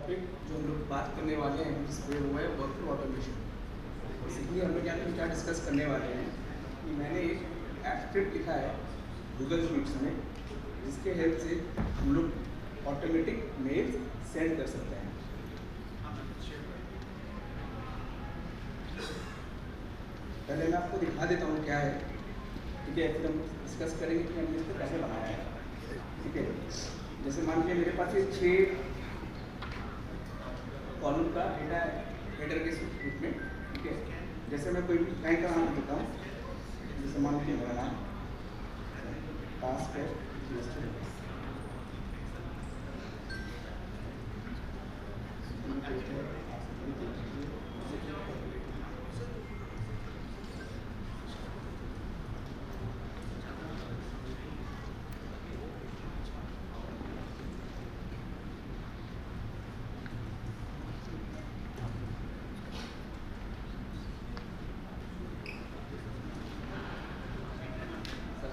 Topic जो हम लोग बात करने वाले हैं इस पे वो है वर्क ऑटोमेशन। बेसिकली हम लोग यहाँ पे क्या डिस्कस करने वाले हैं कि मैंने एक ऐप स्क्रिप्ट लिखा है गूगल शीट्स में, जिसके हेल्प से हम लोग ऑटोमेटिक मेल सेंड कर सकते हैं। पहले मैं आपको दिखा देता हूँ क्या है, ठीक है, फिर हम डिस्कस करेंगे कि हमने इसको कैसे बनाया है। ठीक है, जैसे मान लीजिए मेरे पास ये 6 कॉलम का डेटा है हेडर के रूप में। ठीक है, जैसे मैं कोई भी क्लाइंट का नाम देता हूँ, जैसे मान लीजिए मेरा नाम टास्क है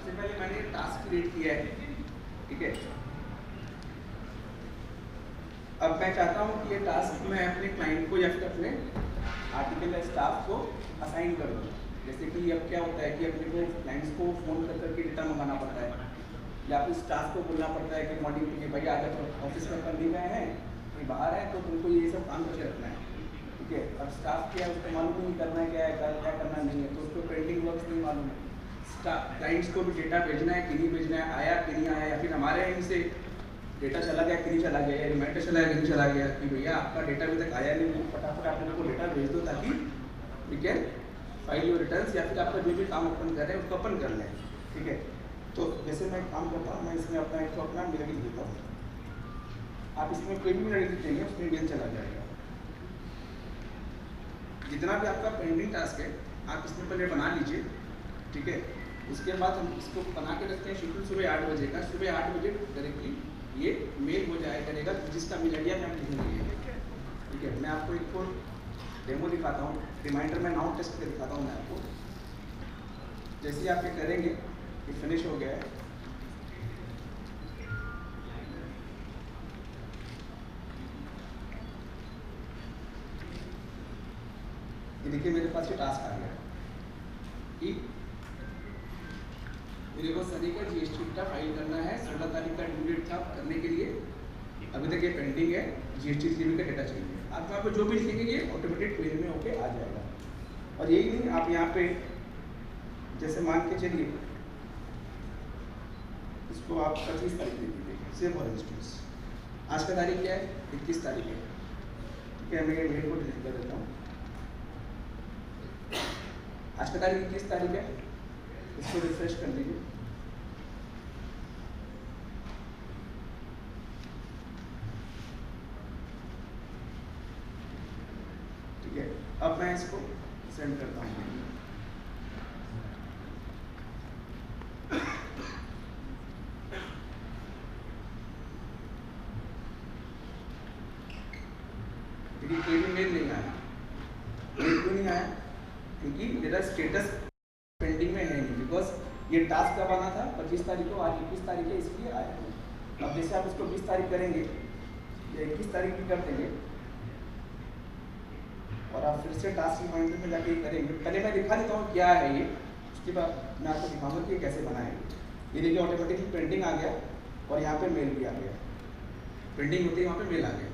पहले मैंने टास्क क्रिएट किया है। ठीक है, अब मैं चाहता हूँ कि ये टास्क मैं अपने क्लाइंट को या फिर अपने आर्टिकल या स्टाफ को असाइन कर दूँ। जैसे कि अब क्या होता है कि अपने को क्लाइंट्स को फ़ोन कर करके डेटा मंगाना पड़ता है, या फिर स्टाफ को बोलना पड़ता है कि मॉर्निंग में भैया अगर तो ऑफिस में कर ली गए हैं कहीं बाहर है तो तुमको ये सब काम करके रखना है। ठीक है, अब स्टाफ क्या है उसको मालूम नहीं करना है क्या है क्या करना नहीं है, तो उसको पेंडिंग वर्क्स नहीं मालूम है। क्लाइंट्स को भी डेटा भेजना है कि नहीं भेजना है, आया कि नहीं आया, या फिर हमारे एंड से डेटा चला गया कि नहीं चला गया, या रिमाइंडर चला गया कि नहीं चला गया कि भैया आपका डेटा अभी तक आया नहीं, फटाफट आप लोगों को डेटा भेज दो ताकि we can file your returns, या फिर आपका जो भी काम अपन कर रहे हैं उसको अपन कर लें। ठीक है, तो जैसे मैं काम करता हूँ, मैं इसमें अपना एक अपना मेल लिख देता हूँ। आप इसमें कोई भी मेल लिख देंगे उसमें मेल चला जाएगा। जितना भी आपका पेंडिंग टास्क है आप इसमें पहले बना लीजिए। ठीक है, उसके बाद हम इसको बना के रखते हैं शेड्यूल सुबह 8 बजे का। सुबह 8 बजे डायरेक्टली ये मेल हो जाया करेगा, जिसका मेल आइडिया मैं लिखेंगे। ठीक है, मैं आपको एक और डेमो दिखाता हूँ, रिमाइंडर में नाउ टेस्ट करके दिखाता हूँ मैं आपको। जैसे ही आप ये करेंगे ये फिनिश हो गया है। ये देखिए मेरे पास ये टास्क आ गया कि मेरे को सनी का जीएसटी का फाइल करना है, 16 तारीख का ड्यू डेट था करने के लिए, अभी तक ये पेंडिंग है, जीएसटी सीबी का डेटा चाहिए। आप वहाँ पे जो भी लिखेंगे ये ऑटोमेटिक मेल में होके आ जाएगा। और यही नहीं, आप यहाँ पे जैसे मान के चलिए इसको आप 25 तारीख दे दीजिए, से फॉर इंस्टेंस आज का तारीख क्या है, 21 तारीख है। ठीक है, मैं मेल को डिलीट कर देता हूँ। आज का तारीख 21 तारीख है, इसको रिफ्रेश कर दीजिए। ठीक है, अब मैं इसको सेंड करता हूँ। देखिए कोई भी मेल नहीं आया। मेल क्यों नहीं आया? क्योंकि मेरा स्टेटस पेंडिंग में है नहीं, बिकॉज ये टास्क कब आना था 25 तारीख को, आज 21 तारीख है, इसलिए आया। अब जैसे आप इसको 20 तारीख करेंगे या 21 तारीख भी कर देंगे और आप फिर से टास्क रिमाइंडर में जाके करेंगे। पहले मैं दिखा देता हूँ क्या है ये, उसके बाद मैं आपको दिखाऊंगा कि ये कैसे बनाएंगे। ये देखिए ऑटोमेटिकली पेंडिंग आ गया और यहाँ पे मेल भी आ गया, पेंडिंग होते ही वहाँ पे मेल आ गया।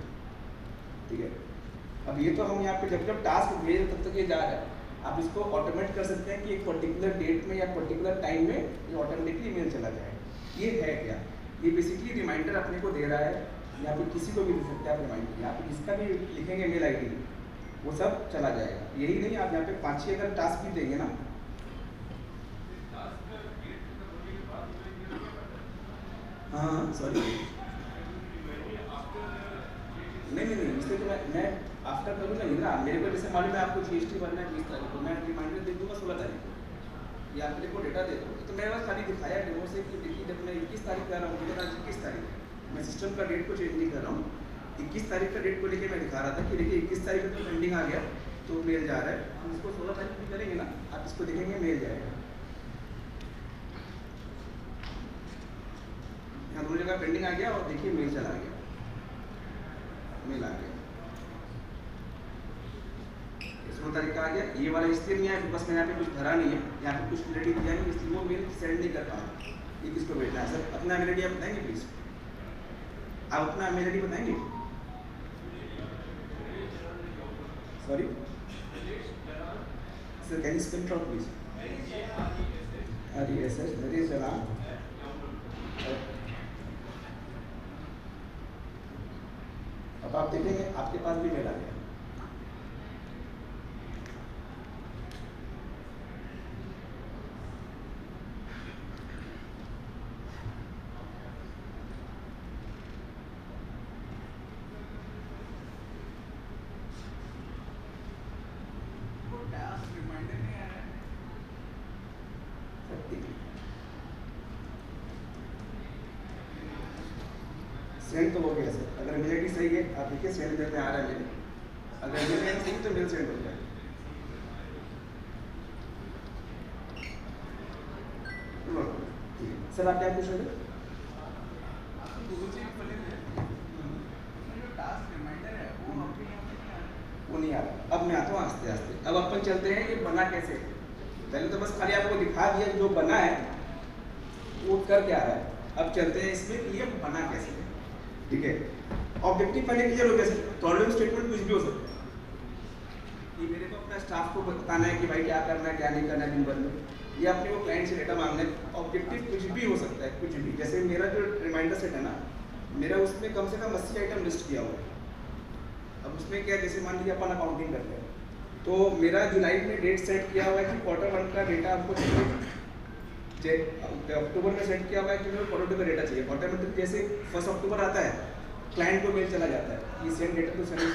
ठीक है, अब ये तो हम यहाँ पे जब जब टास्क भेज तब तक ये जा रहा है। आप इसको ऑटोमेट कर सकते हैं कि एक पर्टिकुलर डेट में या पर्टिकुलर टाइम में ये ऑटोमेटिकली मेल चला जाए। ये है क्या, ये बेसिकली रिमाइंडर अपने को दे रहा है, या फिर किसी को भी दे सकते हैं आप रिमाइंडर, यहाँ पे जिसका भी लिखेंगे मेल आईडी वो सब चला जाएगा। यही नहीं, आप यहाँ पे 5-6 अगर टास्क भी देंगे ना, हाँ सॉरी नहीं, इसलिए तो मैं आफ्टर करूँगा नहीं ना। मेरे को जैसे मालूम है आपको जीएसटी भरना है 20 तारीख को, मैं रिमाइंडर दे दूँगा 16 तारीख को, या मेरे को डेटा दे दो। तो मेरे पास खाली दिखाया डेमो से कि देखिए जब मैं 21 तारीख कर रहा हूँ, मुझे आज 21 तारीख है, मैं सिस्टम का डेट को चेंज नहीं कर रहा हूँ। 21 तारीख का डेट को लेकर मैं दिखा रहा था कि देखिए 21 तारीख को पेंडिंग आ गया तो मेल जा रहा है। हम इसको 16 तारीख भी करेंगे ना, आप इसको देखेंगे मेल जाएगा। यहाँ दोनों जगह पेंडिंग आ गया और देखिए मेल चला गया, मेल आ गया। गया, ये वाला इसलिए नहीं आया बिकॉज मैंने यहाँ पे कुछ भरा नहीं है, यहाँ पे कुछ मेल दिया नहीं, इसलिए वो मेल सेंड नहीं कर पाया। ये किसको भेजना है सर? अपना मेल आप बताएंगे प्लीज, आप अपना मेल बताएंगे। Sorry sir, can you spell it out please? अरे सर, नरेश जनाब, अब आप देखेंगे आपके पास भी मेल आ गया। सेंड तो हो गया सर, अगर मेल आईडी सही है आप देखिए सेंड करते आ रहा है मेरे, अगर मेल आईडी सही तो मेल सेंड हो जाए। सर आप क्या पूछ रहे थे? वो नहीं आ रहा, अब मैं आता हूँ आस्ते आस्ते। अब अपन चलते हैं ये बना कैसे। पहले तो बस खाली आपको दिखा दिया जो बना है वो कर क्या रहा है, अब चलते हैं इसमें कि ये बना कैसे। ठीक है, ऑब्जेक्टिव पहले क्लियर हो गया सर। प्रॉब्लम स्टेटमेंट कुछ भी हो सकता है कि मेरे को अपना स्टाफ को बताना है कि भाई क्या करना है क्या नहीं करना है दिन भर में, ये अपने वो क्लाइंट से डेटा मांगना है। ऑब्जेक्टिव कुछ भी हो सकता है, कुछ भी। जैसे मेरा जो रिमाइंडर सेट है ना, मेरा उसमें कम से कम 80 आइटम लिस्ट किया हुआ है। अब उसमें क्या, जैसे मान लीजिए अपन अकाउंटिंग करते हैं तो मेरा जुलाई में डेट सेट किया हुआ है कि Q1 का डेटा हमको चाहिए, अक्टूबर में सेट किया हुआ है कि मेरे Q2 का डेटा चाहिए। ऑटोमेटिक जैसे 1 अक्टूबर आता है क्लाइंट को मेल चला जाता है कि सेंड डेटा टू सेंड।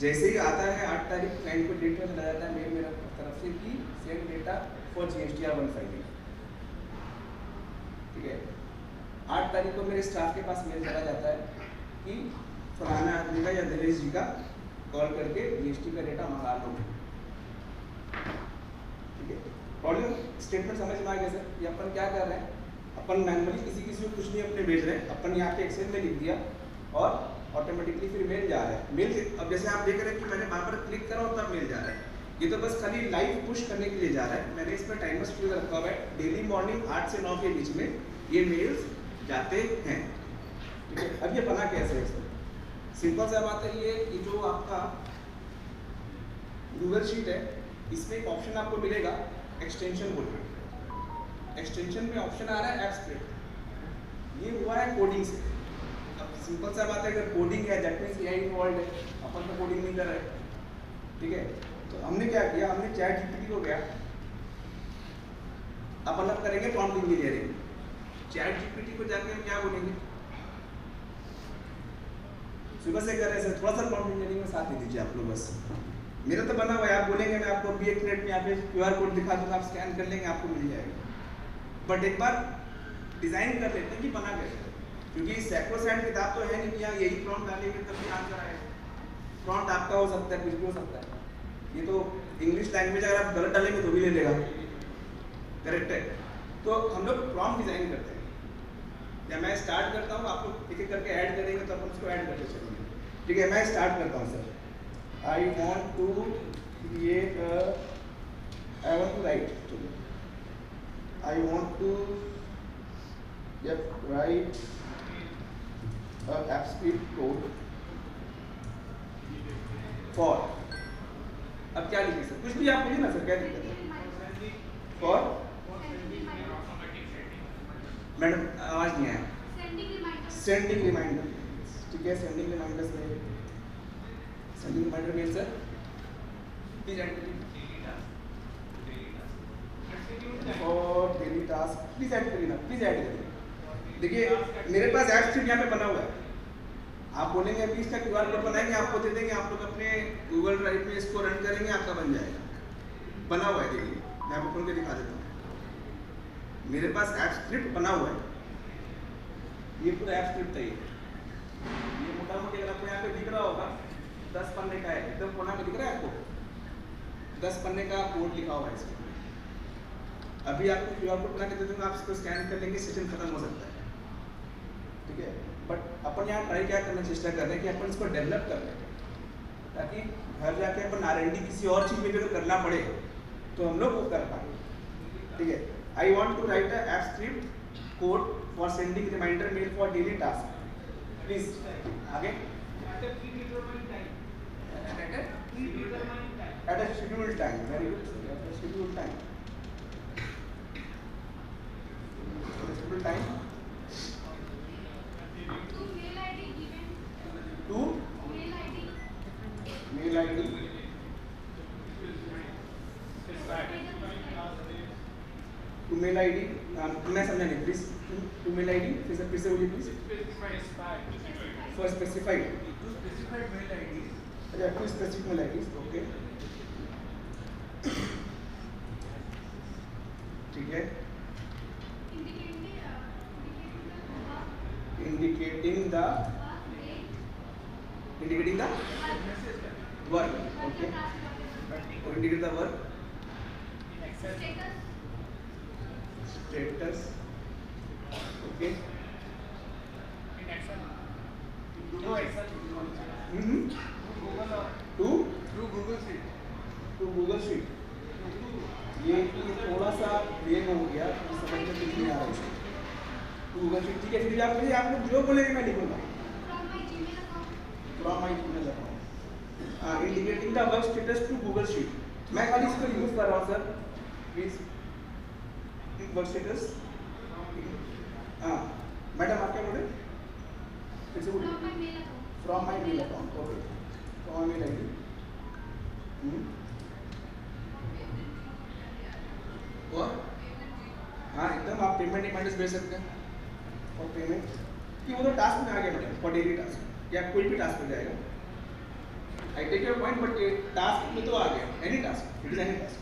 जैसे ही आता है 8 तारीख क्लाइंट को डेटा चला जाता है मेल मेरा तरफ से कि send data for GSTR 1 filing. ठीक है, 8 तारीख को मेरे स्टाफ के पास मेल चला जाता है कि फलाना आदमी का या दिनेश जी का कॉल करके GST का डेटा मंगा लो। ठीक है, प्रॉब्लम स्टेटमेंट समझ में आ गया सर? ये अपन क्या कर रहे हैं, अपन मैनुअली किसी को कुछ नहीं अपने भेज रहे हैं, अपन यहाँ पे एक्सेल में लिख दिया और ऑटोमेटिकली फिर मेल जा रहा है। मेल अब जैसे आप देख रहे हैं कि मैंने वहाँ पर क्लिक करा और तब मेल जा रहा है। ये तो बस खाली लाइव पुश करने के लिए जा रहा है। मैंने इसमें टाइमर शेड्यूल रखा हुआ है, डेली मॉर्निंग 8 से 9 के बीच में ये मेल्स जाते हैं। ठीक है, अब ये बना कैसे है सर? सिंपल सा बात है, ये जो आपका गूगल शीट है इसमें एक ऑप्शन आपको मिलेगा एक्सटेंशन बोल के। एक्सटेंशन में ऑप्शन आ रहा है ऐप स्क्रिप्ट, ये हुआ है कोडिंग से। अब सिंपल सा बात है, अगर कोडिंग है दैट मीन्स AI इन्वॉल्व है, अपन तो कोडिंग नहीं कर रहे। ठीक है, तो हमने क्या किया, हमने चैट GPT को गया, अपन अब करेंगे प्रॉम्प्ट इंजीनियरिंग। चैट GPT को जाके हम क्या बोलेंगे, सुबह से कर रहे हैं थोड़ा सा प्रॉम्प्ट इंजीनियरिंग में साथ दे दीजिए आप लोग। बस मेरा तो बना हुआ है, आप बोलेंगे मैं आपको अभी 1 मिनट में यहाँ पे QR कोड दिखा दूंगा, आप स्कैन कर लेंगे आपको मिल जाएगा। बट एक बार डिजाइन कर लेते हैं कि बना कैसे, क्योंकि सैक्रोसैंट किताब तो है नहीं कि यहाँ यही प्रॉम्प्ट डालेंगे तभी आंसर आएगा। प्रॉम्प्ट आपका हो सकता है, कुछ भी हो सकता है। ये तो इंग्लिश लैंग्वेज अगर आप गलत डालेंगे तो भी ले लेगा, करेक्ट है। तो हम लोग प्रॉम्प्ट डिजाइन करते हैं, या मैं स्टार्ट करता हूँ, आप लोग एक एक करके ऐड करेंगे तो अपन उसको ऐड करते चलेंगे। ठीक है, मैं स्टार्ट करता हूँ sir. I want to create a, I want to write, I want to write a app script code for, अब क्या लिखे सर? कुछ भी आप बोलिए ना सर, क्या दिक्कत है? For मैडम आवाज नहीं आया। Sending reminder. ठीक है, सेंडिंग रिमाइंडर से sending reminder mail sir please add करिए और डेली टास्क प्लीज ऐड करिए ना, प्लीज ऐड करिए। देखिए मेरे पास ऐप स्क्रिप्ट यहाँ पे बना हुआ है, आप बोलेंगे अभी इसका QR कोड बनाएंगे, आपको दे देंगे, आप लोग अपने गूगल ड्राइव में इसको रन करेंगे, आपका बन जाएगा। बना हुआ है, देखिए मैं आपको खोल के दिखा देता हूँ। मेरे पास ऐप स्क्रिप्ट बना हुआ है, ये पूरा ऐप स्क्रिप्ट है। ये मोटा मोटी अगर आपको यहाँ पे दिख रहा होगा 10 पन्ने का है, एकदम कोना में दिख रहा है आपको 10 पन्ने का कोड लिखा हुआ है इसमें। अभी आपको QR कोड बना के दे दूंगा, आप इसको स्कैन कर लेंगे, सेशन खत्म हो सकता है। ठीक है, बट अपन यहाँ ट्राई क्या करना चेष्टा कर रहे हैं कि अपन इसको डेवलप कर रहे हैं। ताकि घर जाके अपन R&D किसी और चीज़ में भी अगर करना पड़े तो हम लोग वो कर पाए। ठीक है, I want to write a app script code for sending reminder mail for daily task. Please आगे। At a scheduled time. Very good. At a scheduled time. At a scheduled time. To mail ID given. To Mail ID. mail ID. To mail ID. मैं समझा नहीं please. To mail ID फिर से बोलिए please. For specified. To specified mail ID. अच्छा, to specific mail IDs. Okay. ठीक है। Indicating the work. Okay. To indicate the work. Status. Okay. No Excel. To Google Sheet. to Google Sheet. ये थोड़ा सा वेग हो गया, समझ में कुछ नहीं आ रहा है। तो Google Sheet ठीक है, फिर आप मुझे आप लोग जो बोलेंगे मैं लिखूंगा। From my Gmail account. Indicating the work status to Google Sheet. मैं खाली इसको यूज कर रहा हूँ सर, प्लीज। Work status. हाँ मैडम आप क्या बोले? फिर से बोलिए। From my mail account. Okay. From my mail ID. और हाँ एकदम आप पेमेंट रिमाइंडर्स भेज सकते हैं और पेमेंट कि वो तो टास्क में आ गया मैडम, फॉर डेली टास्क या कोई भी टास्क हो जाएगा। I take your point, but task में तो आ गया, any task, it is any task.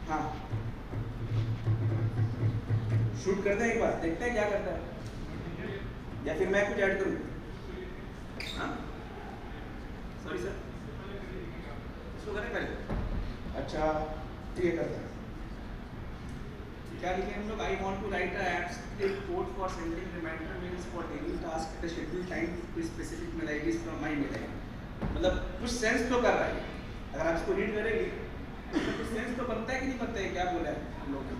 हाँ शूट करते हैं एक बार, देखते हैं क्या करता है, या फिर मैं कुछ ऐड करूँ? हाँ सॉरी सर, इसको करें पहले। अच्छा ठीक है करते हैं। क्या लिखे हम लोग? I want to write a app script code for sending reminder mails for daily task at a scheduled time to specific mail IDs from my mail ID. मतलब कुछ सेंस तो कर रहा है, अगर आप इसको रीड करेंगे तो कुछ सेंस तो बनता है कि नहीं बनता है? क्या बोला है हम लोग ने?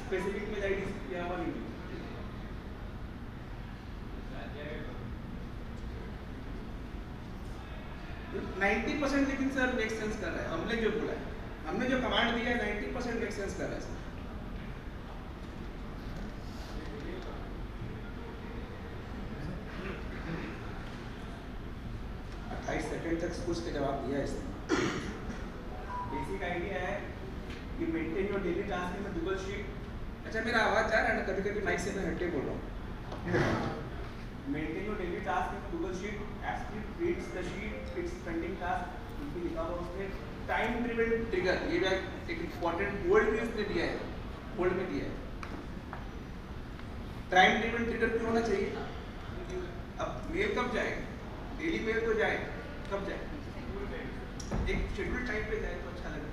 स्पेसिफिक मेल आईडीज क्या हुआ नहीं? 90% लेकिन सर मेक सेंस कर रहा है। हमने जो बोला है, हमने जो कमांड दिया है 90% मेक सेंस कर रहा है सर। सेकंड तक कुछ का जवाब दिया है इसने। बेसिक आइडिया है कि maintain your daily task in Google sheet. अच्छा मेरा आवाज जा रहा है ना? कभी कभी माइक से मैं हटे बोल रहा हूँ। Maintain your daily task in Google sheet, abstract reads the sheet, it's pending task, उनकी लिखा हुआ उसमें टाइम ड्रिवन ट्रिगर, ये भी एक इंपॉर्टेंट वर्ड भी उसने दिया है, वर्ड में दिया है। टाइम ड्रिवन ट्रिगर क्यों होना चाहिए? अब मेल कब जाएगा? डेली मेल तो जाए, कब जाए? एक शेड्यूल टाइम पे जाए तो अच्छा लगे।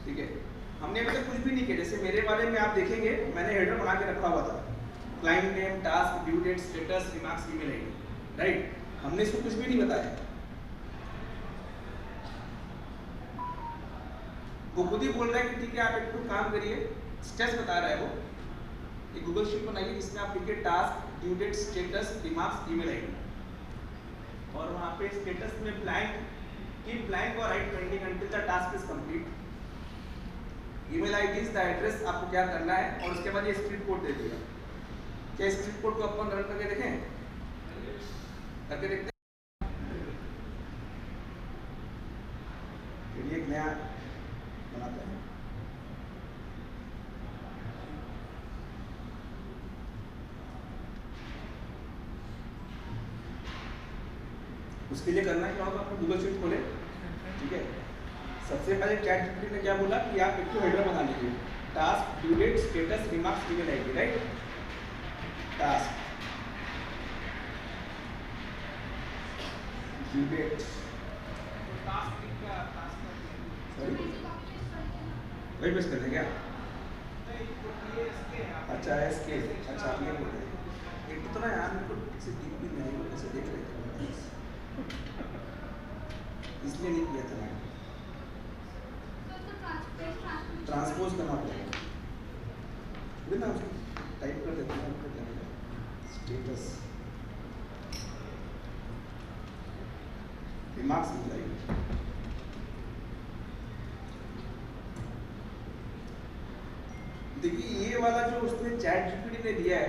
ठीक है, हमने अभी तक कुछ भी नहीं किया। जैसे मेरे वाले में आप देखेंगे मैंने हेडर बना के रखा हुआ था, client name, task, due date, status, remarks, email ID, right? हमने इसको कुछ भी नहीं बताया, वो खुद ही बोल रहा है कि ठीक है आप एक तो काम करिए, स्टेप्स बता रहा है वो। एक गूगल शीट बनाइए जिसमें आप लिखिए task, due date, status, remarks, email ID, और वहाँ पे स्टेटस में ब्लैंक, कीप ब्लैंक और write pending until the task is complete. Email ID the address आपको क्या करना है, और उसके बाद ये स्क्रिप्ट कोड दे दिया। क्या स्क्रिप्ट कोड को अपन रन करके देखें? करके देखते हैं। चलिए एक नया बनाते हैं। उसके लिए करना क्या होगा? आपको गूगल शीट खोले, ठीक है? सबसे पहले चैटजीपीटी ने क्या बोला कि आप एक तो हेडर बना लीजिए, task, due date, status, remarks, email ID, right? Task, due date, sorry वही पेस्ट कर दें क्या? अच्छा एसके, अच्छा आप ये बोल रहे हैं। एक तो ना यार मेरे को ठीक से दिख भी नहीं, वो कैसे देख रहे थे, इसलिए नहीं किया था मैंने। ट्रांसपोज करना पड़ेगा, बोले ना उसको टाइप कर देते हैं, आपको क्या स्टेटस दिमाग से जाएगा। देखिए ये वाला जो उसने चैट जीपीटी ने दिया है,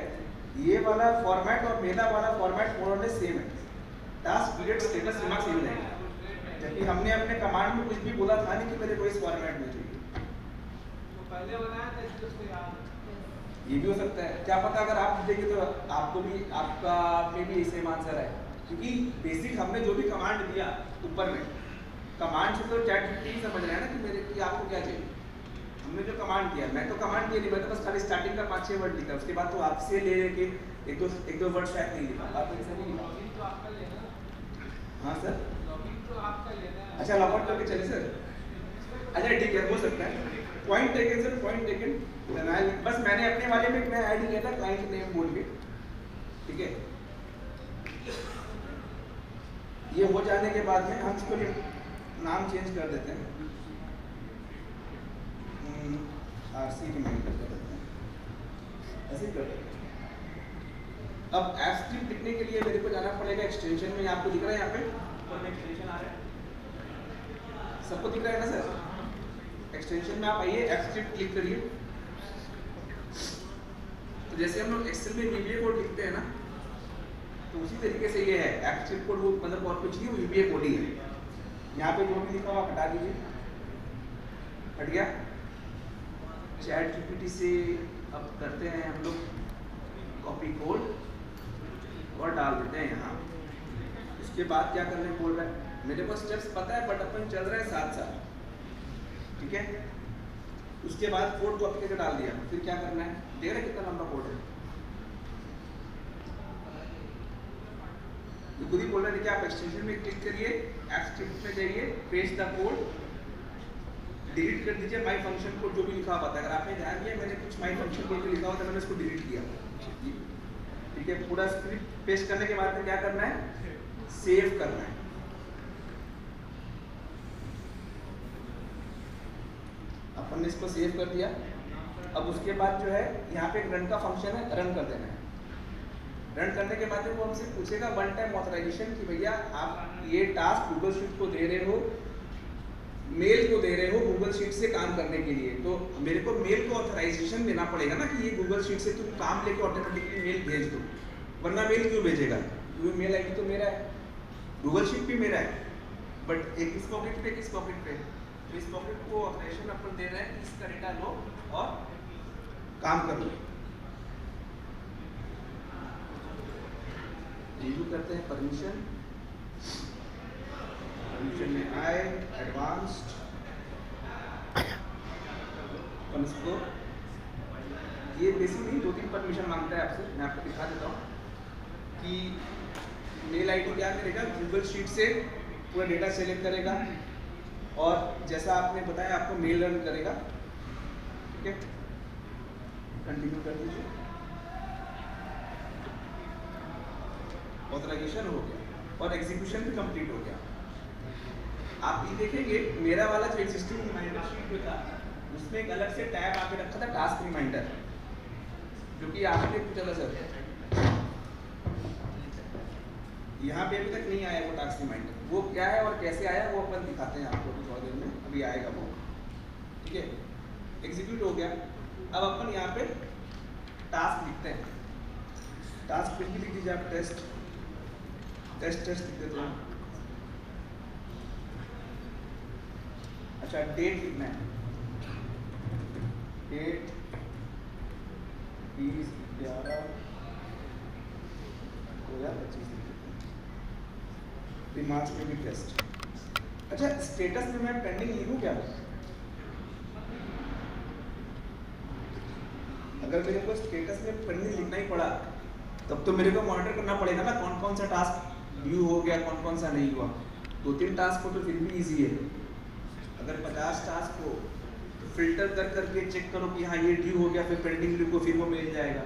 ये वाला फॉर्मेट और मेरा वाला फॉर्मेट मोर और लेस सेम है। टास्क पीरियड स्टेटस दिमाग सेम रहेगा, जबकि हमने अपने कमांड में कुछ भी बोला था नहीं कि मेरे को इस फॉर्मेट में चाहिए। तो पहले बनाया था इसलिए उसको याद है। ये भी हो सकता है, क्या पता अगर आप देखें तो आपको भी आपका में भी सेम आंसर है, क्योंकि बेसिक हमने जो भी कमांड दिया ऊपर में, कमांड से तो चैट जीपीटी समझ रहा है ना कि मेरे कि आपको क्या चाहिए। हमने जो कमांड किया, मैं तो कमांड दिया नहीं, मैं तो बस खाली स्टार्टिंग का 5-6 वर्ड लिखा, उसके बाद तो आपसे ले लेके एक दो वर्ड शायद नहीं लिखा, आप ऐसा नहीं लिखा। लॉगिन तो आपका लेना है। हाँ सर, लॉगिन तो आपका लेना है। अच्छा लॉग आउट करके चले सर, अच्छा ठीक है हो सकता है। Point taken sir, point taken. बस मैंने अपने वाले में मैं ऐड किया था क्लाइंट नेम बोल के, ठीक है। ये हो जाने के बाद में हम इसको नाम चेंज कर देते हैं, आरसी रिमाइंडर कर देते हैं, ऐसे ही कर देते हैं। अब ऐप स्क्रिप्ट लिखने के लिए मेरे को जाना पड़ेगा एक्सटेंशन में, आपको दिख रहा है यहाँ पे ऊपर में एक्सटेंशन आ रहा है, सबको दिख रहा है ना सर। एक्सटेंशन में आप आइए, ऐप स्क्रिप्ट क्लिक करिए। तो जैसे हम लोग एक्सेल में वीबीए कोड लिखते हैं ना, तो उसी तरीके से ये है ऐप स्क्रिप्ट कोड, वो मतलब और कुछ नहीं, वो वीबीए कोड ही है। यहाँ पे जो भी लिखा हुआ हटा दीजिए, हट गया। चैट जीपीटी से अब करते हैं हम लोग कॉपी कोड और डाल देते हैं यहाँ। उसके बाद क्या करने बोल रहा है, मेरे को स्टेप्स पता है बट अपन चल रहे हैं साथ साथ, ठीक है। उसके बाद कोड कॉपी करके डाल दिया, फिर क्या करना है, देख रहे कितना लंबा कोड है, ये खुद ही बोल रहा है कि आप एक्सटेंशन में क्लिक करिए, ऐप स्क्रिप्ट में जाइए, पेस्ट द कोड, डिलीट कर दीजिए माय फंक्शन कोड जो भी लिखा हुआ था। अगर आपने ध्यान दिया मैंने कुछ माय फंक्शन कोड लिखा हुआ था, मैंने उसको डिलीट किया, ठीक है। पूरा स्क्रिप्ट पेस्ट करने के बाद में क्या करना है, सेव करना है। अपन ने इसको सेव कर दिया। अब उसके बाद जो है यहाँ पे एक रन का फंक्शन है, रन कर देना है। रन करने के बाद वो हमसे पूछेगा वन टाइम ऑथराइजेशन कि भैया आप ये टास्क गूगल शीट को दे रहे हो, मेल को दे रहे हो गूगल शीट से काम करने के लिए, तो मेरे को मेल को ऑथराइजेशन देना पड़ेगा ना कि ये गूगल शीट से तुम काम लेके ऑटोमेटिकली मेल भेज दो, वरना मेल क्यों भेजेगा, क्योंकि मेल आईडी तो मेरा है, गूगल शीट भी मेरा है, बट एक इस पॉकेट पे एक इस पॉकेट पे, तो इस पॉकेट को ऑथराइजेशन अपन दे रहे हैं, इसका डेटा लो और काम कर लो। रिव्यू करते हैं, परमिशन में आए, एडवांस्ड, इसको ये बेसिक नहीं, 2-3 परमिशन मांगता है आपसे, मैं आपको दिखा देता हूँ कि मेल आईडी क्या करेगा, गूगल शीट से पूरा डेटा सेलेक्ट करेगा और जैसा आपने बताया आपको मेल रन करेगा, ठीक है। कंटिन्यू कर दीजिए, ऑथराइजेशन हो गया और एग्जीक्यूशन भी कंप्लीट हो गया। आप ये देखेंगे मेरा वाला जो एग्जिस्टिंग रिमाइंडर शीट जो था उसमें एक अलग से टैब आके रखा था टास्क रिमाइंडर, जो कि आपने पूछा था सर, यहाँ पे अभी तक नहीं आया वो टास्क रिमाइंडर, वो क्या है और कैसे आया वो अपन दिखाते हैं आपको थोड़ी देर में, अभी आएगा वो, ठीक है। एग्जीक्यूट हो गया। अब अपन यहाँ पे टास्क लिखते हैं, टास्क कुछ भी लिख दीजिए आप, टेस्ट लिख देते हैं। अच्छा डेट लिखना है, डेट 20/11/2025 मार्च में भी टेस्ट। अच्छा स्टेटस में मैं पेंडिंग लिखूँ क्या, अगर मेरे को स्टेटस में पेंडिंग लिखना ही पड़ा तब तो मेरे को मॉनिटर करना पड़ेगा ना कौन कौन सा टास्क ड्यू हो गया, कौन कौन सा नहीं हुआ। 2-3 टास्क हो तो फिर भी इजी है, अगर 50 टास्क हो तो फिल्टर कर करके चेक करो कि हाँ ये ड्यू हो गया, फिर पेंडिंग ड्यू को फिर वो मिल जाएगा।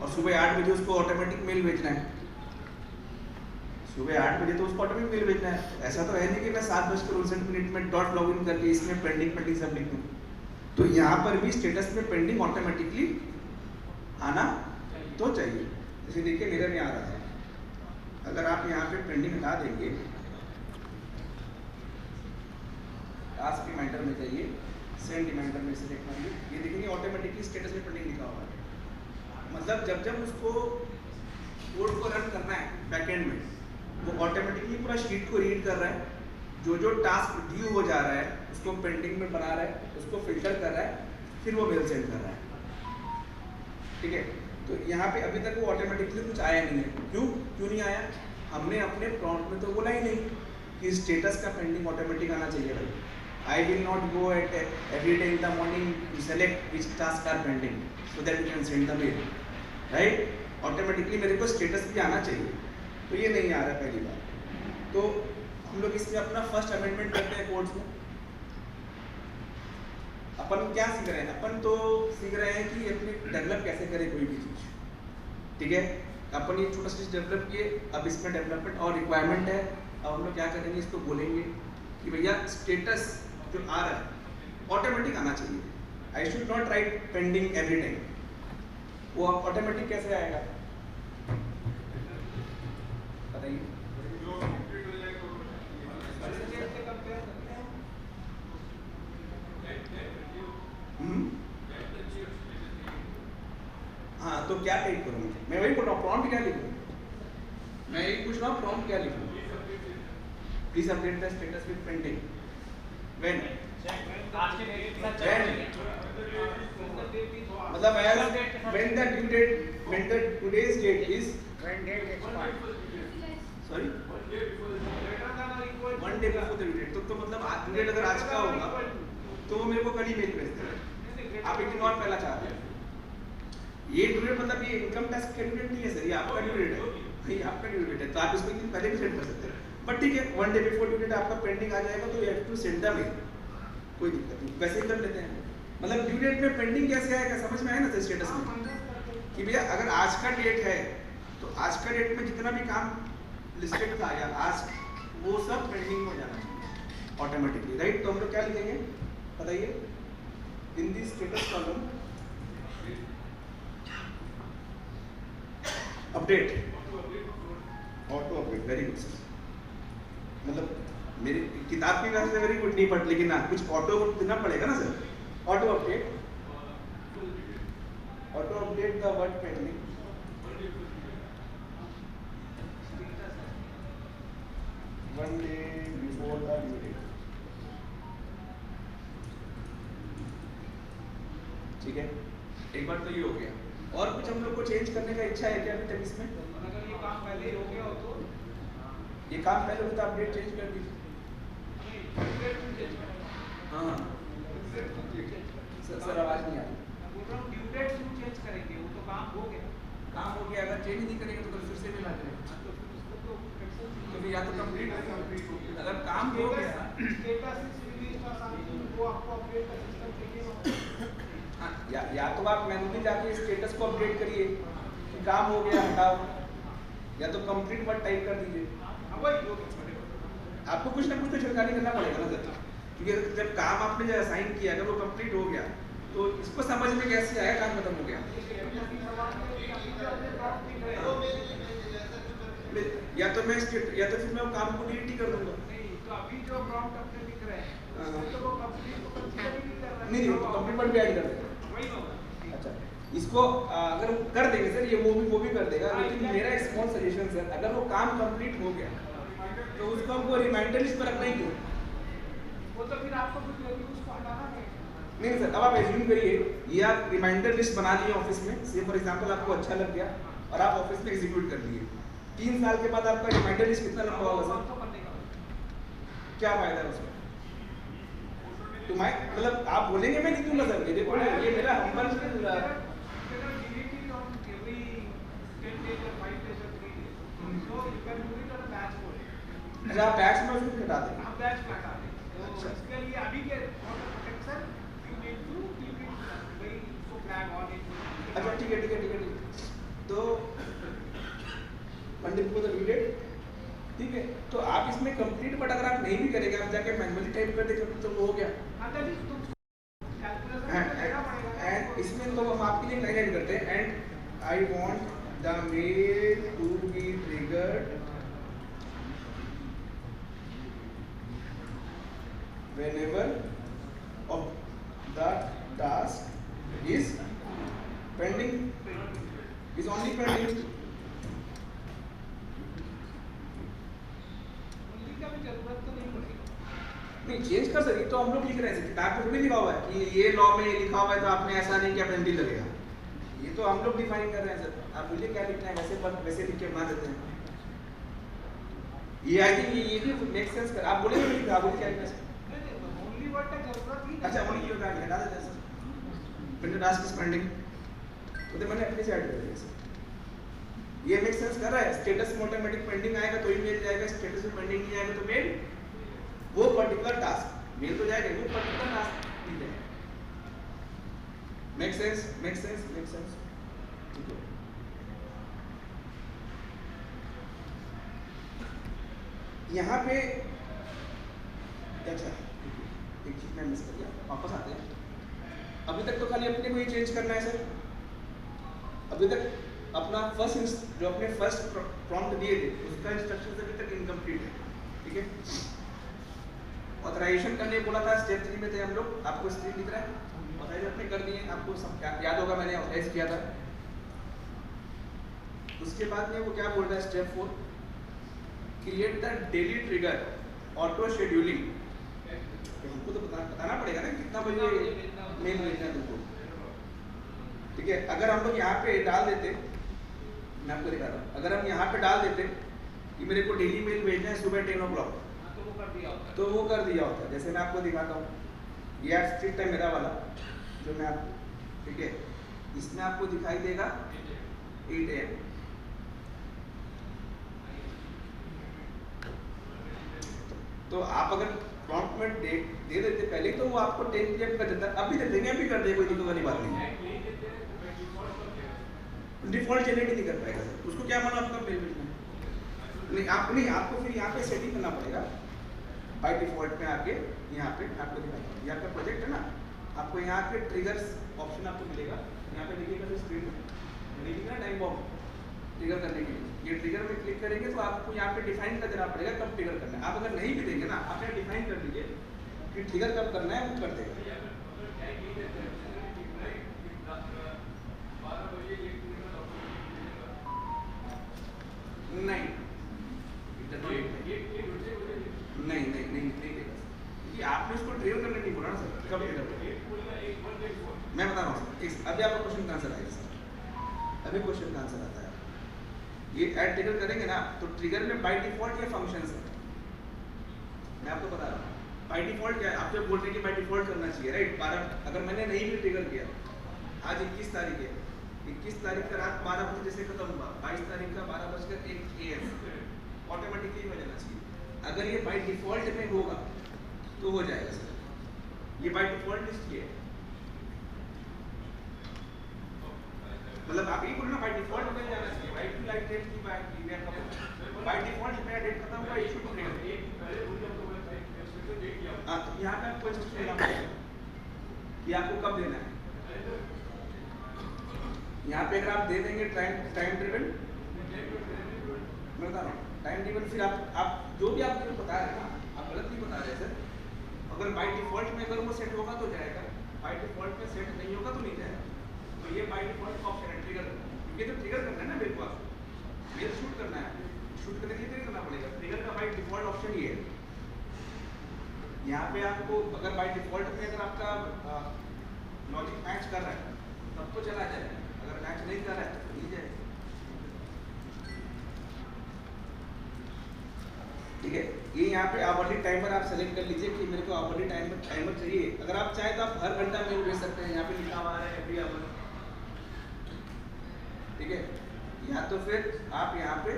और सुबह 8 बजे उसको ऑटोमेटिक मेल भेजना है, सुबह 8 बजे तो उसको ऑटोमेटिक मेल भेजना है। ऐसा तो है नहीं कि मैं 7:59 में डॉट लॉग इन करके इसमें पेंडिंग सब लिख दूँ। तो यहाँ पर भी स्टेटस में पेंडिंग ऑटोमेटिकली आना तो चाहिए। जैसे देखिए मेरे में आ रहा है, अगर आप यहाँ पे पेंडिंग हटा देंगे, टास्क रिमाइंडर में जाइए, सेंड रिमाइंडर में से देखेंगे, ये देखेंगे ऑटोमेटिकली स्टेटस में पेंडिंग लिखा हुआ है। मतलब जब जब उसको कोड को रन करना है बैकएंड में, वो ऑटोमेटिकली पूरा शीट को रीड कर रहा है, जो जो टास्क ड्यू हो जा रहा है उसको पेंडिंग में बना रहा है, उसको फिल्टर कर रहा है, फिर वो मेल सेंड कर रहा है। ठीक है, तो यहाँ पे अभी तक वो ऑटोमेटिकली कुछ आया नहीं है। क्यों नहीं आया? हमने अपने प्रॉम्प्ट में तो बोला ही नहीं कि स्टेटस का पेंडिंग ऑटोमेटिक आना चाहिए भाई। I will not go at every day in the morning to select which tasks are pending so that you can send the mail, right? Automatically मेरे को स्टेटस भी आना चाहिए, तो ये नहीं आ रहा है पहली बार। तो हम लोग इसमें अपना फर्स्ट अमेंडमेंट करते हैं कोड्स में। अपन क्या सीख रहे हैं? अपन तो सीख रहे हैं कि अपने डेवलप कैसे करें कोई भी चीज। ठीक है, अपन ये छोटा सा चीज डेवलप किए, अब इसमें डेवलपमेंट और रिक्वायरमेंट है। अब हम लोग क्या करेंगे, इसको बोलेंगे कि भैया स्टेटस जो आ रहा है ऑटोमेटिक आना चाहिए। I should not right pending every time. वो ऑटोमेटिक कैसे आएगा बताइए? हाँ, तो क्या टाइप करूँ? मैं वही बोल रहा हूँ, प्रॉम्प्ट क्या लिखूँ? मैं यही पूछ रहा हूँ, प्रॉम्प्ट क्या लिखूँ? Please update the status with pending when मतलब when the due date, when the today's date is sorry 1 day before the due date, तो मतलब आज due date अगर आज का होगा तो वो मेरे को कल ही मेल भेज देगा। आप इग्नोर पहला चाहते हैं, ये ड्यू डेट मतलब ये इनकम टैक्स का ड्यू डेट नहीं है सर, ये आपका ड्यू डेट है, ये आपका ड्यू डेट है, तो आप इसको एक दिन पहले भी सेंड कर सकते हैं। बट ठीक है, 1 डे बिफोर ड्यू डेट आपका पेंडिंग आ जाएगा तो you have to send the mail, कोई दिक्कत नहीं, वैसे ही कर लेते हैं। मतलब ड्यू डेट में पेंडिंग कैसे आएगा समझ में आया ना स्टेटस में, कि भैया अगर आज का डेट है तो आज का डेट में जितना भी काम लिस्टेड था या आज वो सब पेंडिंग हो जाना चाहिए ऑटोमेटिकली, राइट? तो हम लोग क्या लिखेंगे बताइए? In the status column update auto update, very good sir. मतलब मेरी किताब की वजह से वेरी गुड नहीं पढ़, लेकिन ना कुछ ऑटो देना पड़ेगा ना sir. Auto update the word pending one day before the due date. ठीक है, एक बार तो ये हो गया। और कुछ हम लोग को चेंज करने का इच्छा है क्या अभी तक इसमें? अगर ये काम पहले ही हो गया हो तो ये काम पहले होता अपडेट चेंज कर दीजिए। हाँ सर आवाज नहीं आ रही। बोल रहा हूँ ड्यू डेट क्यों चेंज करेंगे, वो तो काम हो गया। काम हो गया, अगर चेंज नहीं करेंगे तो फिर से भी ना करेंगे, तो फिर या तो कंप्लीट अगर काम हो गया स्टेटस इज रिलीज्ड और समथिंग, वो आपको अपडेट का सिस्टम चाहिए। हाँ, या तो आप मैनुअली जाके स्टेटस को अपडेट करिए कि काम हो गया हटाओ, या तो कंप्लीट वर्ड टाइप कर दीजिए। आपको कुछ ना कुछ तो छिड़कानी करना पड़ेगा ना सर, क्योंकि जब काम आपने जो असाइन किया अगर वो कंप्लीट हो गया तो इसको समझ में कैसे आया काम खत्म हो गया। या तो फिर मैं वो काम को डिलीट ही कर दूंगा। नहीं तो अभी जो प्रॉम्प्ट अपने लिख रहे हैं तो वो कंप्लीट को कंसीडर ही नहीं कर रहा है। नहीं तो कंप्लीट वर्ड भी ऐड कर देगा। वही होगा। अच्छा, इसको अगर कर देंगे सर, ये वो भी कर देगा, लेकिन मेरा एक स्मॉल सजेशन सर, अगर वो काम कंप्लीट हो गया तो उसको हमको रिमाइंडर लिस्ट पर रखना ही क्यों? वो तो फिर आपको कुछ वैल्यूज को हटाना है। नहीं सर, अब आप एज्यूम करिए ये आप रिमाइंडर लिस्ट बना लिए ऑफिस में, से फॉर एग्जांपल आपको अच्छा लग गया और आप ऑफिस में एग्जीक्यूट कर लिए, 3 साल के बाद आपका रिमाइंडर लिस्ट कितना लंबा होगा सर? क्या फायदा है उसका? तो मैं मतलब आप बोलेंगे मैं लिख दूंगा सर, ये देखो ये मेरा हम्बल अच्छा, आप बैच में उसको हटा देंगे। बैच हटा देंगे। इसके लिए अभी के प्रोटेक्शन यू नीड ठीक है ठीक है ठीक है ठीक है। तो पंडित को तो रीड इट, ठीक है। तो आप इसमें कंप्लीट, बट अगर आप नहीं भी करेंगे, आप जाके मैनुअली टाइप कर देंगे तो वो हो गया। एंड इसमें तो हम आपके लिए लाइन ऐड करते हैं, and I want the mail to be triggered whenever of the task is pending, is only pending. नहीं चेंज कर सकते, तो हम लोग लिख रहे हैं, किताब में थोड़ी लिखा हुआ है कि ये लॉ में लिखा हुआ है तो आपने ऐसा नहीं किया पेनल्टी लगेगा। ये तो हम लोग डिफाइन कर रहे हैं सर, आप मुझे क्या लिखना है वैसे लिख के बना देते हैं। ये आई थिंक ये भी मेक सेंस कर, आप बोलेंगे नहीं, आप बोलिए क्या लिखना है। अच्छा ओनली ये हटा देते हैं sir, pending task is pending, तो मैंने अपने से ऐड कर दिया सर। ये मेक सेंस कर रहा है, स्टेटस में ऑटोमेटिक पेंडिंग आएगा तो ही मेल जाएगा, स्टेटस में पेंडिंग नहीं आएगा तो मेल वो पर्टिकुलर टास्क मेल तो जाएगा, वो पर्टिकुलर टास्क नहीं जाएगा। Make sense make sense make sense, ठीक है। यहाँ पे अच्छा एक चीज मैं मिस कर गया, वापस आते हैं। अभी तक तो खाली अपने को ही चेंज करना है सर। अभी तक अपना जो अपने फर्स्ट प्रॉम्प्ट दिए थे उसका इंस्ट्रक्शन अभी तक इनकम्प्लीट है, ठीक है। ऑथराइजेशन करने बोला था, स्टेप 3 में थे हम लोग, आपको स्क्रीन दिख रहा है, ऑथराइज अपने कर दिए, आपको सब याद होगा मैंने ऑथराइज किया था। उसके बाद में वो क्या बोल रहा है, step 4 create the daily trigger auto scheduling. हमको तो बताना पड़ेगा ना कितना बजे मेल भेजना है तुमको, ठीक है। अगर हम लोग यहाँ पे डाल देते, मैं आपको दिखा रहा हूँ, अगर हम यहाँ पे डाल देते कि मेरे को डेली मेल भेजना है सुबह 10 o'clock, तो वो कर दिया होता है। जैसे मैं आपको दिखाता हूँ, ये आप स्ट्रिक्ट है मेरा वाला जो मैं आपको, ठीक है, इसमें आपको दिखाई देगा 8 AM। तो आप अगर प्रॉम्प्ट में दे देते पहले तो वो आपको 10 PM कर देता, अभी दे देंगे, अभी कर देंगे, कोई दिक्कत वाली बात नहीं है। डिफॉल्ट जनरेट नहीं कर पाएगा सर, उसको क्या मानो आपका मेल भेजना नहीं, आपको फिर यहाँ पे सेटिंग करना पड़ेगा। बाय डिफॉल्ट में आके यहाँ पे आपको दिखाता हूँ, ये आपका प्रोजेक्ट है ना, आपको यहाँ पे ट्रिगर्स ऑप्शन आपको मिलेगा, यहाँ पे लिखिएगा स्क्रीन में लिखिएगा टाइम बॉम्ब ट्रिगर करने के लिए। ये ट्रिगर में क्लिक करेंगे तो आपको यहाँ पे डिफाइन कर देना पड़ेगा कब ट्रिगर करना है। आप अगर नहीं भी देंगे ना, आप यहाँ डिफाइन कर दीजिए कि ट्रिगर कब करना है, वो कर देगा। नहीं नहीं देगा, कि आपने उसको ट्रिगर करने नहीं बोला ना सर, कब ट्रिगर मैं बता रहा हूँ सर। अभी आपका क्वेश्चन का आंसर आएगा सर, अभी क्वेश्चन का आंसर आता है। ये ऐड ट्रिगर करेंगे ना, तो ट्रिगर में बाय डिफॉल्ट ये फंक्शंस है, मैं आपको बता रहा हूँ। बाय डिफॉल्ट क्या है, आप जब बोल रहे हैं कि बाय डिफॉल्ट करना चाहिए, राइट। 12 अगर मैंने नहीं भी ट्रिगर किया, आज 21 तारीख है, 21 तारीख का रात 12 बजे जैसे खत्म हुआ, 22 तारीख का 12:01 AM ऑटोमेटिकली हो जाना चाहिए। अगर ये बाय डिफॉल्ट में होगा तो हो जाएगा सर, ये बाय डिफॉल्ट इसलिए है, मतलब आप ये बोलो ना बाय डिफॉल्ट मिल जाना चाहिए, राइट टू लाइक डेट की बाय डिफॉल्ट मेरा डेट खत्म हुआ, इशू टू ट्रिगर। हां, तो यहां पे आपको इंस्ट्रक्शन देना पड़ेगा कि आपको कब देना है। यहाँ पे अगर आप दे देंगे टाइम टेबल, मैं बता रहा हूँ टाइम टेबल, फिर आप जो भी आप बता रहे हैं ना, आप गलत नहीं बता रहे सर। अगर बाय डिफॉल्ट में अगर वो सेट होगा तो जाएगा, बाय डिफॉल्ट में सेट नहीं होगा तो नहीं जाएगा। तो ये बाय डिफॉल्ट ऑप्शन है ट्रिगर, क्योंकि तो ट्रिगर करना है ना मेरे को, आपको मेल शूट करना है, शूट करने के लिए ट्रिगर करना पड़ेगा। ट्रिगर का बाय डिफॉल्ट ऑप्शन ये है। यहाँ पे आपको अगर बाय डिफॉल्ट में अगर आपका लॉजिक मैच कर रहा है तब तो चला जाएगा, अगर मैच नहीं कर रहा है तो नहीं जाएगा, ठीक है। ये यहाँ पे आवरली टाइमर आप सेलेक्ट कर लीजिए कि मेरे को आवरली टाइमर चाहिए। अगर आप चाहे तो आप हर घंटा मेल भेज सकते हैं, यहाँ पे लिखा हुआ है एवरी आवर, ठीक है। या तो फिर आप यहाँ पे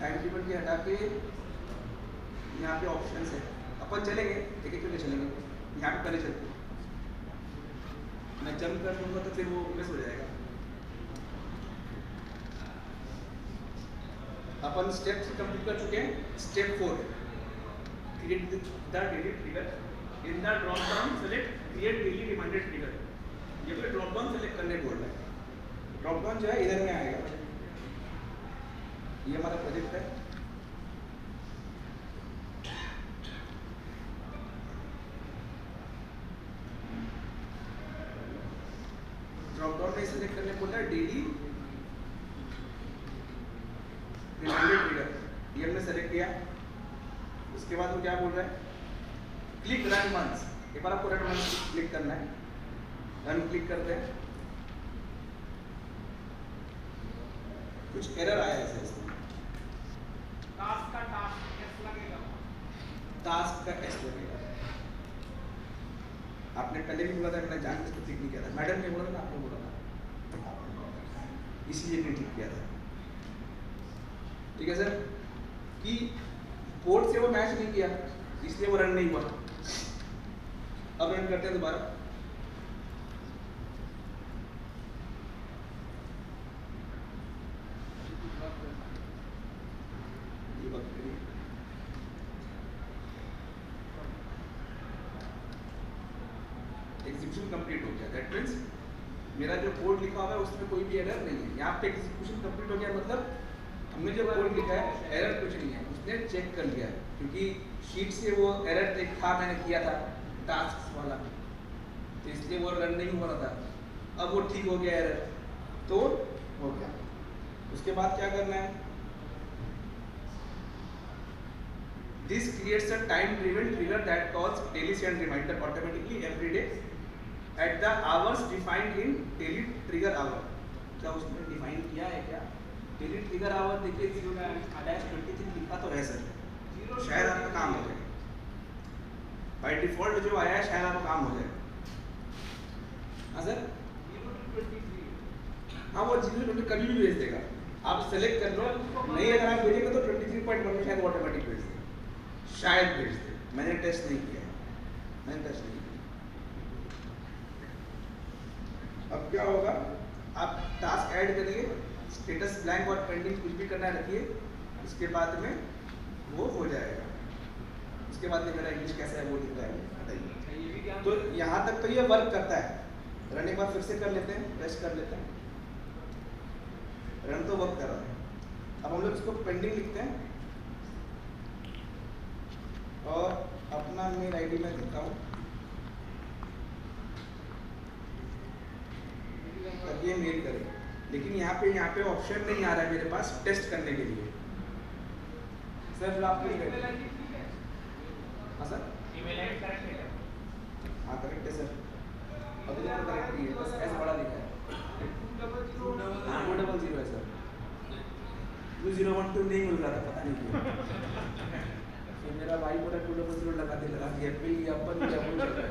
टाइम टेबल की हटा के यहाँ पे ऑप्शंस है, अपन चलेंगे, ठीक है, क्यों नहीं चलेंगे, यहाँ पे पहले चलते हैं। मैं जंप कर दूंगा तो फिर वो मिस हो जाएगा। अपन स्टेप कंप्लीट कर चुके हैं। Step 4, create the daily trigger. In the drop down select create daily reminder trigger. ये कोई ड्रॉप डाउन सेलेक्ट करने बोल रहा है। ड्रॉप डाउन जो है इधर में आएगा। ये हमारा प्रोजेक्ट है। ड्रॉप डाउन में सेलेक्ट करने बोल रहा है डेली रिमाइंडर ट्रिगर। ये हमने सेलेक्ट किया। उसके बाद वो क्या बोल रहा है, क्लिक रन वंस। एक बार आपको रन वंस क्लिक करना है। रन क्लिक करते हैं। कुछ एरर आया है इसमें। टास्क का टास्क एस लगेगा। टास्क का एस लगेगा। आपने पहले भी बोला था, मैंने जान के क्लिक नहीं किया था। मैडम ने बोला था, आपने बोला था, इसलिए नहीं क्लिक किया था। ठीक है सर, कि कोड से वो मैच नहीं किया, इसलिए वो रन नहीं हुआ। अब रन करते हैं दोबारा। एग्जीक्यूशन कंप्लीट हो गया। दैट मींस मेरा जो कोड लिखा हुआ है उसमें कोई भी एरर नहीं है। यहाँ पे एग्जीक्यूशन कंप्लीट हो गया, मतलब हमने जो कोड लिखा है एरर कुछ नहीं है, उसने चेक कर लिया। क्योंकि शीट से वो एरर था, मैंने किया था टास्क वाला, तो इसलिए वो रन नहीं हो रहा था। अब वो ठीक हो गया, एरर तो हो गया। उसके बाद क्या करना है, this creates a time driven trigger that calls daily send reminder automatically every day at the hours defined in daily trigger hour. क्या उसने डिफाइन किया है क्या? डेली ट्रिगर आवर देखिए 0-23 लिखा तो है सर, शायद आपका काम हो जाए। बाय डिफॉल्ट जो आया है शायद आपका काम हो जाए। हाँ सर, 0-23। हाँ वो 0 कभी भी भेज देगा। आप सेलेक्ट कर लो, नहीं अगर आप भेजेंगे तो 23.1 में शायद ऑटोमेटिक भेज दे, शायद भेज दे। मैंने टेस्ट नहीं किया, मैंने टेस्ट नहीं किया। अब क्या होगा, आप टास्क ऐड करिए, स्टेटस ब्लैंक और पेंडिंग कुछ भी करना रखिए, उसके बाद में वो हो जाएगा। उसके बाद में मेरा इंग्लिश कैसा है वो दिख रहा है, बताइए। तो यहाँ तक तो ये वर्क करता है। रन एक बार फिर से कर लेते हैं, टेस्ट कर लेते हैं। रन तो वर्क कर रहा है। अब हम लोग इसको पेंडिंग लिखते हैं और अपना मेल आईडी में देता हूँ ताकि ये मेल करे। लेकिन यहाँ पे ऑप्शन नहीं आ रहा है मेरे पास टेस्ट करने के लिए। सर आप हाँ सर, ईमेल आईडी करेक्ट है। हाँ करेक्ट है सर, अभी तो करेक्ट नहीं है, बस एस बड़ा लिखा है। 200 है सर, 2012 नहीं मिल रहा था, पता नहीं क्यों। तो मेरा भाई पूरा 200 लगा दिया, मिल गया, अपन क्या बोल सकता है।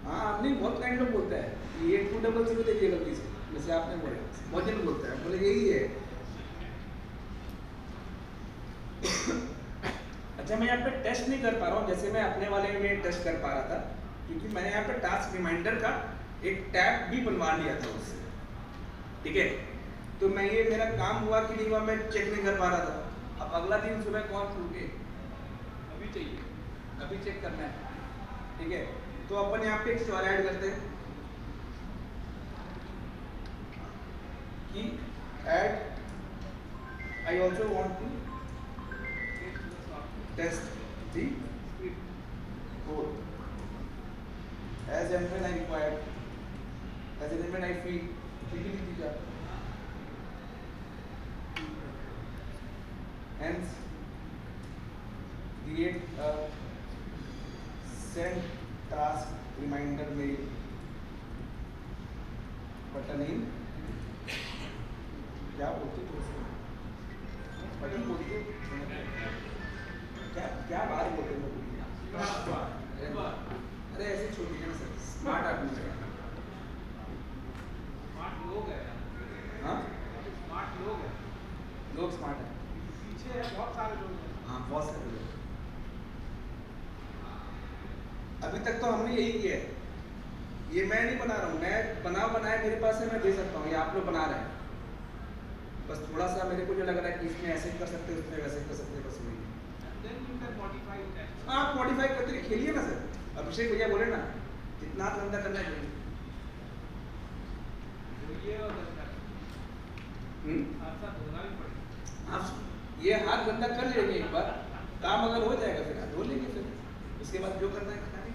हाँ नहीं, बहुत काइंड लोग बोलता है ये 200 देखिए गलती से, जैसे आपने बोला, बहुत जन बोलता है, बोले यही है। अच्छा, मैं यहाँ पे टेस्ट नहीं कर पा रहा हूँ जैसे मैं अपने वाले में टेस्ट कर पा रहा था, क्योंकि मैंने यहाँ पे टास्क रिमाइंडर का एक टैब भी बनवा लिया था उससे। ठीक है, तो मैं ये मेरा काम हुआ कि नहीं हुआ मैं चेक नहीं कर पा रहा था। अब अगला दिन सुबह कौन छूटे, अभी चाहिए, अभी चेक करना है। ठीक है, तो अपन यहाँ पे एक सवाल ऐड करते हैं कि add I also want to test the code as and when I required, as and when I feel theta. Hence, create a send task reminder mail button in क्या बोलते बटन बोलते क्या बात बोलते हो? अरे ऐसे छोटी है ना सर, स्मार्ट आदमी है। स्मार्ट लोग हैं। हाँ, स्मार्ट लोग हैं। लोग स्मार्ट है। पीछे है बहुत सारे लोग हैं। हाँ बहुत सारे लोग। अभी तक तो हमने यही किया है, ये मैं नहीं बना रहा हूँ, मैं बनाया मेरे पास है, मैं दे सकता हूँ, ये आप लोग बना रहे हैं। बस थोड़ा सा मेरे को जो लग रहा है कि इसमें ऐसे कर सकते हैं, उसमें वैसे कर सकते हैं, बस वही। Then you can modify that. आप मॉडिफाई करते रहिए, खेलिए ना सर। अभिषेक भैया बोले ना कितना हाथ गंदा करना चाहिए। ये और गंदा हाथ साथ धोना भी पड़ेगा। आप ये हाथ गंदा कर लेंगे एक बार, काम अगर हो जाएगा फिर हाथ धो लेंगे, फिर उसके बाद जो करना है करा लेंगे।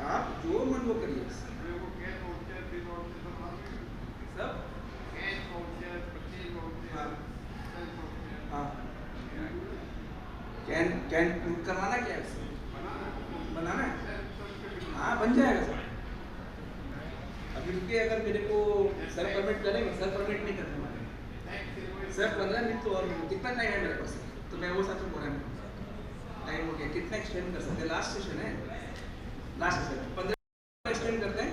आप जो मन वो करिए सब। हाँ कैन करवाना क्या है इससे? बनाना है? हाँ बन जाएगा सर। अभी रुके, अगर मेरे को सर परमिट करेंगे, सर परमिट नहीं करने वाले सर। 15 मिनट तो और कितना टाइम है मेरे पास? तो मैं वो साथ में बोल रहा हूँ टाइम हो गया, कितना एक्सटेंड कर सकते हैं? लास्ट सेशन है, लास्ट सेशन 15 एक्सटेंड करते हैं,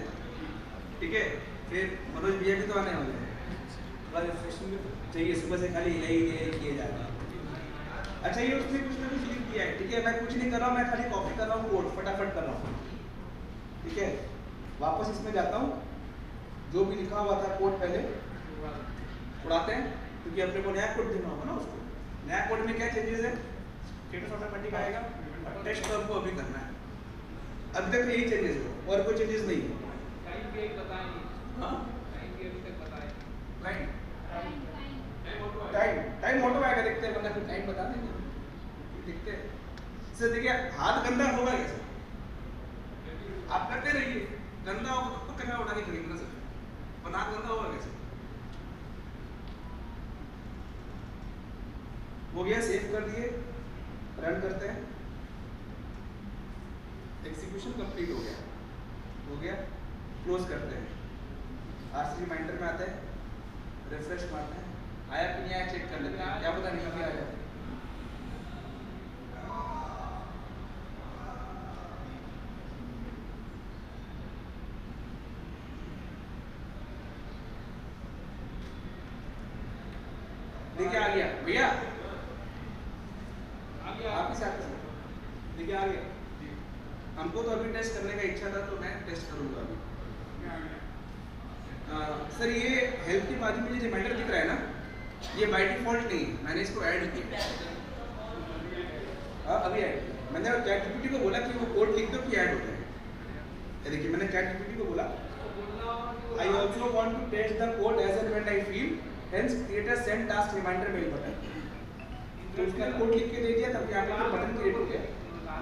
ठीक है? फिर मनोज भैया भी तो आने वाले हैं, थोड़ा रिफ्रेशमेंट चाहिए, सुबह से खाली यही किए जा रहा है। अच्छा ये उसने कुछ ना कुछ लिख दिया है, ठीक है? मैं कुछ नहीं कर रहा हूँ, मैं खाली कॉपी कर रहा हूँ, कोड फटाफट कर रहा हूँ, ठीक है? वापस इसमें जाता हूँ, जो भी लिखा हुआ था कोड पहले उड़ाते हैं, क्योंकि अपने को नया कोड देना होगा ना उसको। नया कोड में क्या चेंजेस है? स्टेटस ऑटोमेटिक आएगा और टेस्ट कर्व को अभी करना है। अभी तक यही चेंजेस है और कोई चेंजेस नहीं है। टाइम भी एक बताया नहीं। हाँ टाइम भी अभी तक बताया राइट, टाइम टाइम ऑटो आएगा, देखते हैं, वरना फिर टाइम बता देंगे, देखते हैं। सर देखिए हाथ गंदा होगा कैसे? आप करते रहिए, गंदा होगा तो कैमरा उठा के करेंगे ना सर, पर हाथ गंदा होगा कैसे? हो गया, सेव कर दिए, रन करते हैं, एग्जीक्यूशन कंप्लीट हो गया, क्लोज करते हैं। आरसी रिमाइंडर में आता है, रिफ्रेश मारते हैं, आया कि नहीं आया चेक कर लेते हैं, क्या पता नहीं अभी आया। देखिए आ गया भैया, आप ही से देखिए आ गया। हमको तो अभी टेस्ट करने का इच्छा था, तो मैं टेस्ट करूंगा अभी। सर ये हेल्प के बाजू में जो रिमाइंडर दिख रहा है ना, ये बाय डिफॉल्ट नहीं है, मैंने इसको ऐड किया। अभी ऐड किया मैंने, चैट जीपीटी को बोला कि वो कोड लिख दो कि ऐड हो जाए। देखिए मैंने चैट जीपीटी को बोला, I also want to test the code as and when I feel, hence create a send task reminder mail button. तो उसका कोड लिख के दे दिया, तब यहाँ पे बटन क्रिएट हो गया।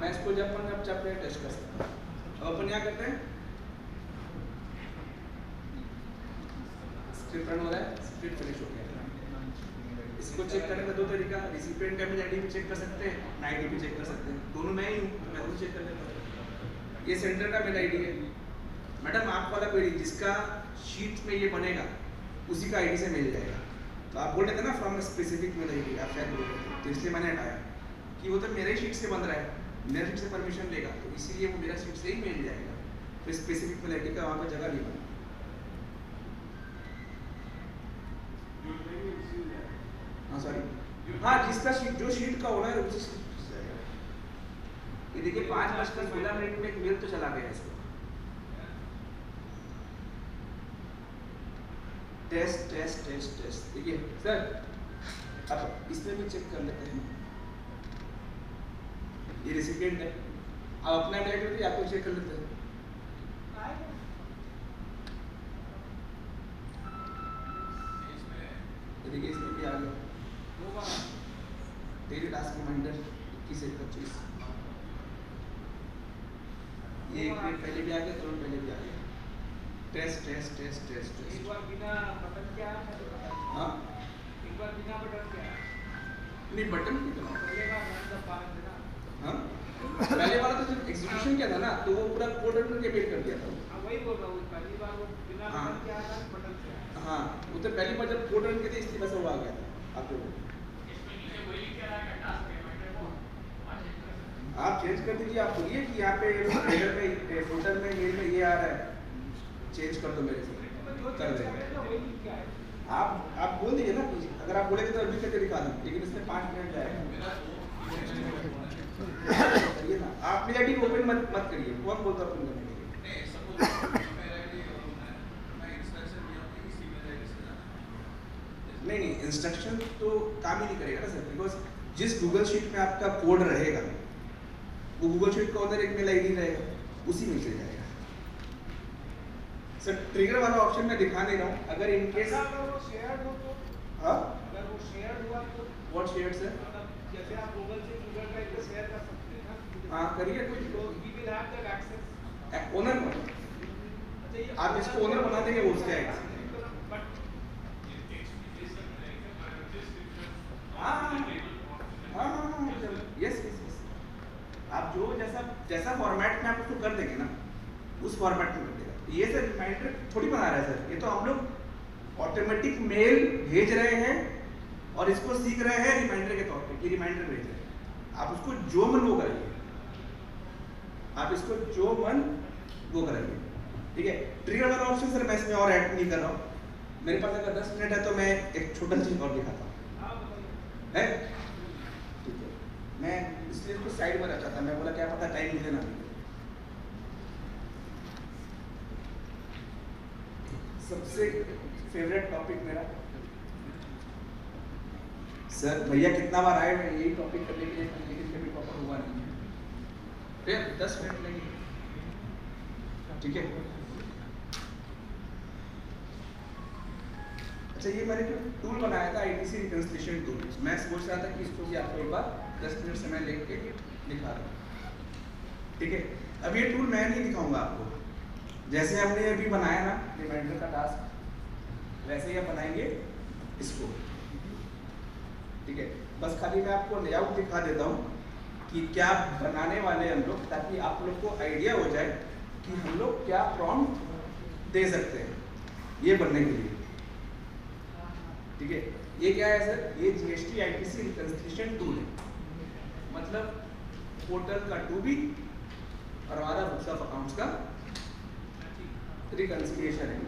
मैं इसको जब टेस्ट कर सकता हूँ। अब अपन क्या करते हैं, स्क्रिप्ट रन हो रहा है, स्क्रिप्ट फिनिश हो गया। इसको चेक करने का दो तरीका, रिसिपिएंट का मेल आईडी भी चेक कर सकते हैं, आईडी भी चेक कर सकते हैं, दोनों मैं ही हूँ, मैं भी चेक कर लेता हूँ। ये सेंटर का मेल आईडी है, मैडम आप वाला क्वेरी जिसका शीट में ये बनेगा उसी का आईडी से मिल जाएगा। तो आप बोल रहे थे ना फ्रॉम स्पेसिफिक मेल आईडी, आप शायद बोल रहे थे, तो इसलिए मैंने हटाया कि वो तो मेरे शीट से बन रहा है, मेरे शीट से परमिशन लेगा, तो इसीलिए वो मेरा शीट से ही मिल जाएगा। तो स्पेसिफिक मेल आईडी का वहाँ पर जगह नहीं बना। हाँ सॉरी, हाँ जिसका शीट, जो शीट का होना है उसी शीट से जाएगा। ये देखिए 5:16 में एक मेल तो चला गया इसको। टेस्ट देखिए सर, अब इसमें भी चेक कर लेते हैं। ये रेसिपिएंट है, अब अपना डायरेक्टरी आपको चेक कर लेते हैं। देखिए इसमें भी आ गया, डेली टास्क रिमाइंडर 21 से 25, ये एक मिनट पहले भी आ गया, तुरंत पहले भी आ गया। टेस्ट एक बार बिना बटन के आया था तो बता। हाँ एक बार बिना बटन के आया, नहीं बटन की तो पहले बार रन द पार्ट देना। हाँ पहले वाला तो जब एग्जीक्यूशन किया था ना, तो वो पूरा कोड रन करके वेट कर दिया था। हाँ वही बोल रहा हूँ, पहली बार वो बिना हाँ। बटन के आया था, बटन से आया। हाँ वो तो पहली बार जब कोड रन किए थे, इसलिए वैसा हुआ आ गया था आप लोगों को। आप चेंज कर दीजिए, आप बोलिए कि यहाँ पे फुटर में मेल में ये आ रहा है, चेंज कर दो मेरे से, जो कर चेंज देंगे। करेगा वही लिख के आएगा। आप बोल दीजिए ना, अगर आप बोलेंगे तो अभी करके दिखा दूँ, लेकिन इसमें 5 मिनट जाएगा। करिए ना, आप मेरी आईडी ओपन मत करिए, कौन बोलता है ओपन करने के लिए? नहीं, इंस्ट्रक्शन तो काम ही नहीं करेगा ना सर, बिकॉज जिस गूगल शीट में आपका कोड रहेगा वो गूगल शीट का अंदर एक मेल आईडी रहेगा, उसी में से जाएगा। सर ट्रिगर वाला ऑप्शन मैं दिखा नहीं रहा हूँ, अगर इन केस अगर वो शेयर्ड हो तो, हाँ अगर वो शेयर्ड हुआ तो, व्हाट शेयर सर? मतलब जैसे आप गूगल से गूगल ड्राइव पे शेयर कर सकते हैं ना, हाँ करिए, कोई तो he will have that access. Owner अच्छा, ये आप इसको ओनर बना देंगे, वो उसका है। बट यस, आप जो जैसा फॉर्मेट में आप उसको कर देंगे ना, उस फॉर्मेट में कर देगा। ये सर रिमाइंडर थोड़ी बना रहा है सर, ये तो हम लोग ऑटोमेटिक मेल भेज रहे हैं और इसको सीख रहे हैं रिमाइंडर के तौर पे कि रिमाइंडर भेज रहे हैं। आप उसको जो मन वो कराइए, आप इसको जो मन वो कराइए, ठीक है। ट्रिगर वाला ऑप्शन सर मैं इसमें और ऐड नहीं कर रहा हूँ, मेरे पास अगर 10 मिनट है तो मैं एक छोटा चीज और दिखाता हूँ, है ठीक है। मैं इसलिए इसको साइड में रखा था, मैं बोला क्या पता टाइम मुझे ना मिले। सबसे फेवरेट टॉपिक मेरा, सर भैया कितना बार आए हैं यही टॉपिक करने के लिए, लेकिन कभी प्रॉपर हुआ नहीं है। फिर 10 मिनट लगेंगे, ठीक है। अच्छा, ये मैंने जो टूल बनाया था ITC रिकंसिलिएशन टूल, मैं सोच रहा था कि इसको भी आपको एक बार 10 मिनट समय लेके दिखा दूं, ठीक है। अब ये टूल मैं नहीं दिखाऊंगा आपको, जैसे हमने अभी बनाया ना रिमाइंडर का टास्क, वैसे ही आप बनाएंगे इसको, ठीक है। बस खाली मैं आपको लेआउट दिखा देता हूँ कि क्या बनाने वाले हम लोग, ताकि आप लोग को आइडिया हो जाए कि हम लोग क्या प्रॉम्प्ट दे सकते हैं ये बनने के लिए, ठीक है। ये क्या है सर? ये GST ITC रिकंसिलिएशन टूल है, मतलब पोर्टल का टू बी और हमारा बुक्स ऑफ अकाउंट्स का रिकंसिलिएशन है,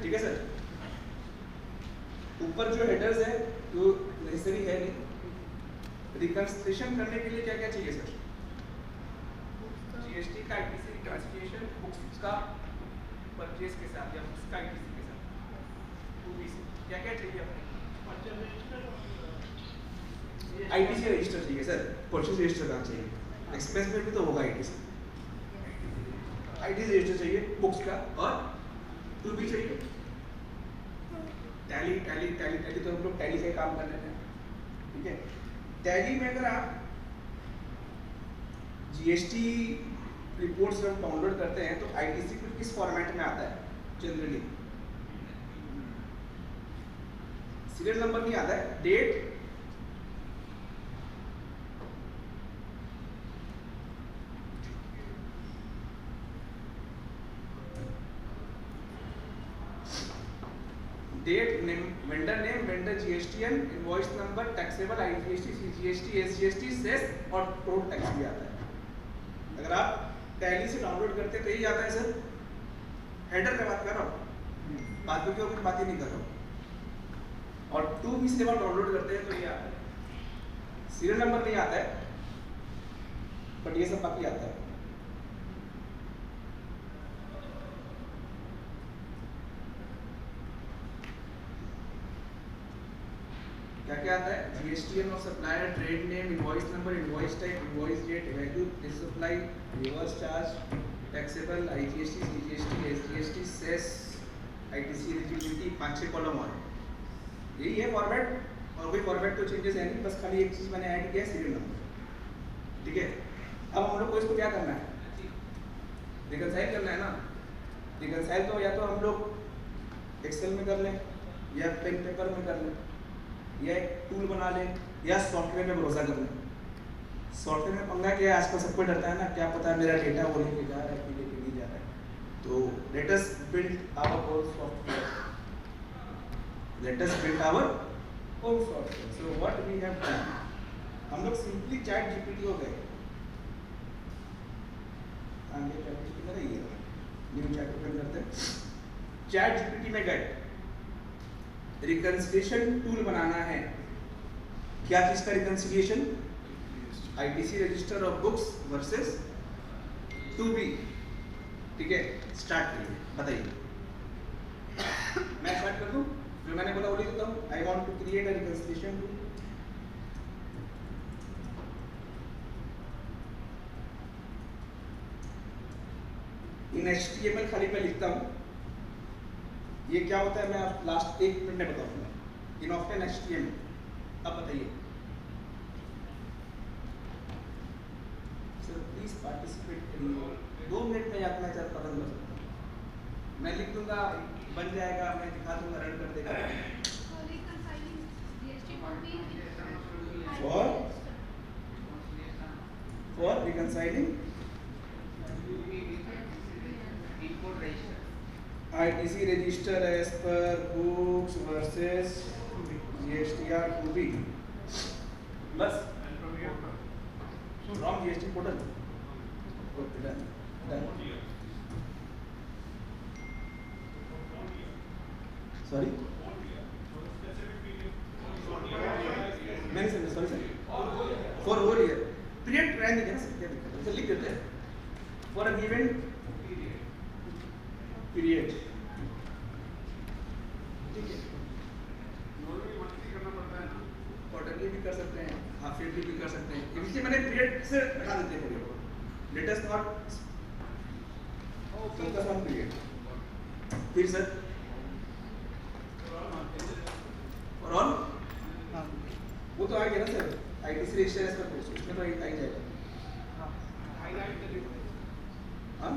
ठीक है सर। ऊपर जो हेडर्स है वो नेसेसरी है नहीं। रिकंसिलिएशन करने के लिए क्या क्या चाहिए सर? GST का ITC रिकंसिलिएशन बुक्स का परचेज के साथ या बुक्स का ITC के साथ क्या क्या चाहिए अपने? ITC रजिस्टर चाहिए सर, परचेज रजिस्टर कहाँ चाहिए? एक्सपेंस में भी तो होगा ITC रजिस्टर चाहिए बुक्स का, और टू भी चाहिए। टैली तो हम लोग टैली से काम कर लेते हैं, ठीक है। टैली में अगर आप GST रिपोर्ट्स जब डाउनलोड करते हैं तो ITC किस फॉर्मेट में आता है? जनरली सीरियल नंबर नहीं आता है, date, vendor name, vendor GSTN, invoice number, taxable, IGST, CGST, SGST, cess और टोटल टैक्स भी आता है। अगर आप टैली से डाउनलोड करते हैं तो यही आता है सर। हेडर में बात कर रहा हूँ, बाद में क्यों कुछ बात ही नहीं कर रहा हूँ। और टू भी से जब आप डाउनलोड करते हैं तो ये आता है। सीरियल नंबर नहीं आता है, बट ये सब बाकी आता है। क्या क्या आता है? GSTN of supplier, trade name, invoice number, invoice type, invoice date, value, supply, reverse charge, taxable, IGST, CGST, SGST, cess, ITC eligibility, 5-6 column और यही है फॉर्मेट। और कोई फॉर्मेट तो चेंजेस है नहीं, बस खाली एक चीज मैंने ऐड किया है, सीरियल नंबर, ठीक है। अब हम लोग को इसको क्या करना है? रिकंसाइल करना है ना। रिकंसाइल तो या तो हम लोग एक्सेल में कर लें, या पेन पेपर में कर लें, या एक टूल बना लें, या सॉफ्टवेयर में भरोसा कर लें। सॉफ्टवेयर में पंगा क्या है, आजकल सबको डरता है ना, क्या पता है मेरा डेटा वो लेके जा रहा है कि लेके नहीं जा रहा है। तो let us build our own software, let us build our own software. So what we have done, हम लोग सिंपली चैट GPT हो गए। आगे चैट GPT का ये न्यू चैट ओपन करते हैं, चैट जीपीटी में गए, रिकंसिलिएशन टूल बनाना है। क्या चीज का reconciliation? ITC register of books versus two B. ठीक है, स्टार्ट करिए, बताइए। मैं स्टार्ट कर दूं? जो मैंने बोला वो लिख देता हूं। I want to create a reconciliation tool. In HTML खाली मैं लिखता हूं। ये क्या होता है मैं आप लास्ट एक मिनट में बताऊंगा। इन ऑफ्टन HTML। अब बताइए सर, प्लीज पार्टिसिपेट करिए। 2 मिनट में याद मैं चाहता हूं, मैं लिख दूंगा, बन जाएगा, मैं दिखा दूंगा, रन कर देगा। For reconciling ITC register as per books versus GSTR to be बस from GST portal. Okay, done. Sorry? मैंने समझा, sorry sir. For whole year. Period रहने देना सर, क्या दिक्कत है? लिख देते हैं। For a given period. ठीक है। क्वार्टरली भी कर सकते हैं, हाफ ईयरली भी कर सकते हैं। इसलिए मैंने पीरियड से हटा देते हैं period. Let us not focus on period. फिर सर और ऑन वो तो आ गया ना sir, ITC register as per course, उसमें तो आ ही जाएगा। हाँ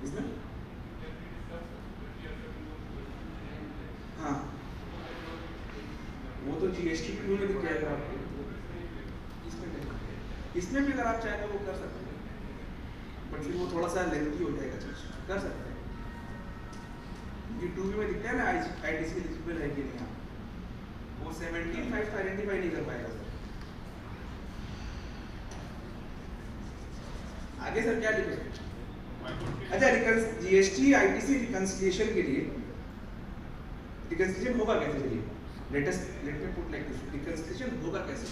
इसमें हाँ वो तो जीएसटी टू में दिख जाएगा आपको। इसमें भी अगर आप चाहें तो वो कर सकते हैं, बट फिर वो थोड़ा सा लेंथी हो जाएगा चीज। कर सकते हैं, ये टू में दिखता है ना आईटीसी एलिजिबल है कि नहीं, वो 17.5 का आइडेंटिफाई नहीं कर पाएगा सर। आगे सर क्या लिखे? अच्छा, जीएसटी आईटीसी रिकंसिलिएशन के लिए रिकंसिलिएशन होगा कैसे? चलिए let me put like this, reconciliation होगा कैसे?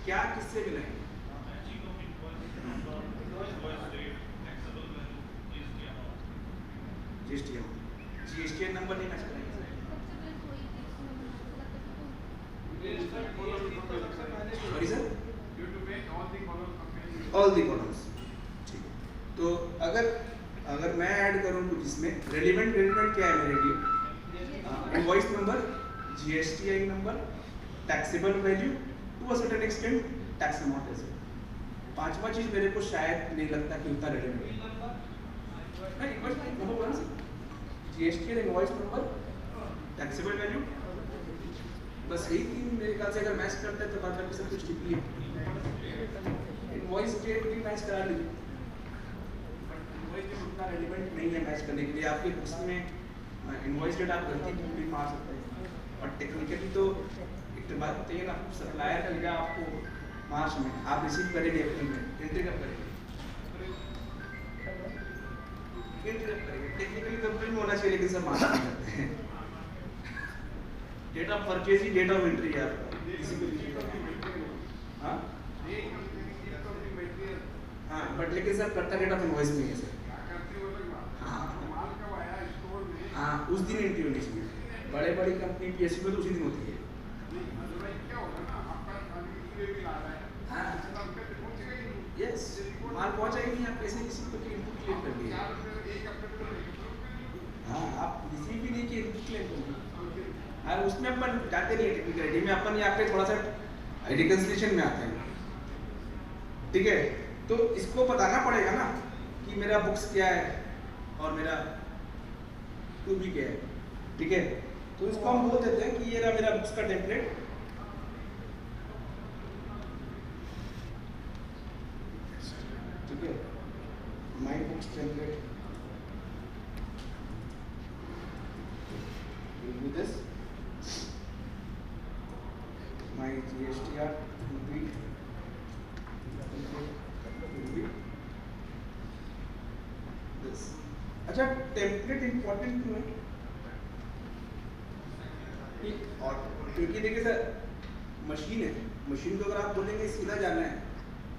क्या किससे मिलाएंगे? जीएसटी नंबर नहीं मैच करेंगे sorry sir, all the columns. ठीक है, तो अगर मैं ऐड करूं कुछ इसमें रेलिवेंट क्या है मेरे लिए? Invoice number, GSTI number, taxable value, to a certain extent tax amount है सर। पांचवा चीज मेरे को शायद नहीं लगता कि उतना रेलिवेंट है। GST invoice number, taxable value, बस यही तीन मेरे ख्याल से अगर मैच करते हैं तो बात बाकी सब कुछ ठीक ही है। इनवॉइस डेट भी मैच करा लीजिए, बट इनवॉइस डेट उतना रेलिवेंट नहीं है मैच करने के लिए। आपके उसमें इनवॉइस डेट आप गलती भी मार सकते हैं, और टेक्निकली तो एक बात बताइए ना, सप्लायर का लिखा आपको मार्च में, आप रिसीव करेंगे अप्रैल में, एंट्री कब करेंगे? टेक्निकली तो अप्रैल में होना चाहिए, लेकिन सब मार्च में करते हैं। डेट ऑफ परचेज ही डेट ऑफ एंट्री है आपका, किसी को हाँ हाँ, बट लेकिन सर करता डेट ऑफ इनवॉइस में है सर। हाँ उस दिन एंट्री होनी चाहिए। बड़ी कंपनी पीएसयू में तो उसी दिन होती है। हाँ यस, माल पहुंचा ही नहीं, आप कैसे किसी को इनपुट क्लेम कर दिए? हाँ आप रिसीव भी नहीं किए, इनपुट क्लेम कर दिए। हाँ उसमें अपन जाते नहीं है टेक्निकलिटी में, अपन यहाँ पे थोड़ा सा रिकंसिलिएशन में आते हैं। ठीक है, तो इसको बताना पड़ेगा ना कि मेरा बुक्स क्या है और मेरा टू बी क्या है। ठीक है, तो इसको हम बोल देते हैं कि ये रहा मेरा बुक्स का टेम्पलेट। ठीक है, my books template with this my GSTR will be yes. अच्छा, टेम्पलेट इंपॉर्टेंट क्यों है? और क्योंकि देखिए सर, मशीन है, मशीन को अगर आप बोलेंगे सीधा जाना है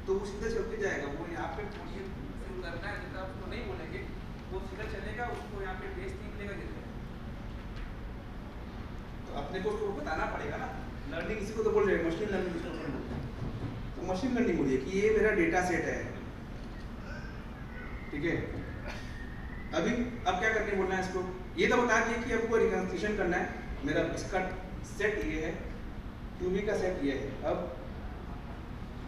तो वो सीधा चल के जाएगा। वो यहाँ पे शुरू करना है, जब आप उसको नहीं बोलेंगे वो सीधा चलेगा, उसको यहाँ पे बेस नहीं मिलेगा जैसे। तो अपने को उसको बताना पड़ेगा ना। लर्निंग इसी को तो बोल रहे हैं, मशीन लर्निंग इसको बोलते हैं। तो मशीन लर्निंग बोलिए कि ये मेरा डेटा सेट है, ठीक है। अभी अब क्या करके बोलना है इसको, ये तो बता दिए कि आपको रिकंस्ट्रक्शन करना है। मेरा इसका सेट ये है, क्यूबी का सेट ये है। अब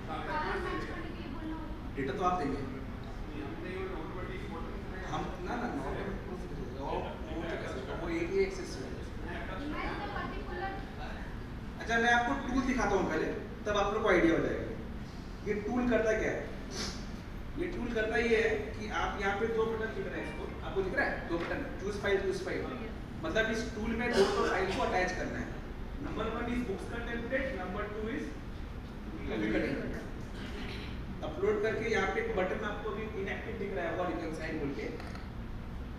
कॉलम मैच करने के लिए बोलना होगा। डेटा तो आप देंगे हम ना ना वो एक ही एक्सेस है। मैं तो पर्टिकुलर अच्छा, मैं आपको टूल दिखाता हूँ पहले, तब आप लोग को आइडिया हो जाएगा। ये टूल करता क्या है? ये टूल करता ये है कि आप यहाँ पे दो बटन दिख रहे हैं, इसको आपको दिख रहा है दो बटन, चूज फाइल। मतलब इस टूल में दो फाइल को अटैच करना है। नंबर 1 इज बुक्स का टेम्पलेट, नंबर 2 इज मूवी का टेम्पलेट। अपलोड करके यहाँ पे एक बटन आपको भी इनएक्टिव दिख रहा है, रिकंसाइल बोल के।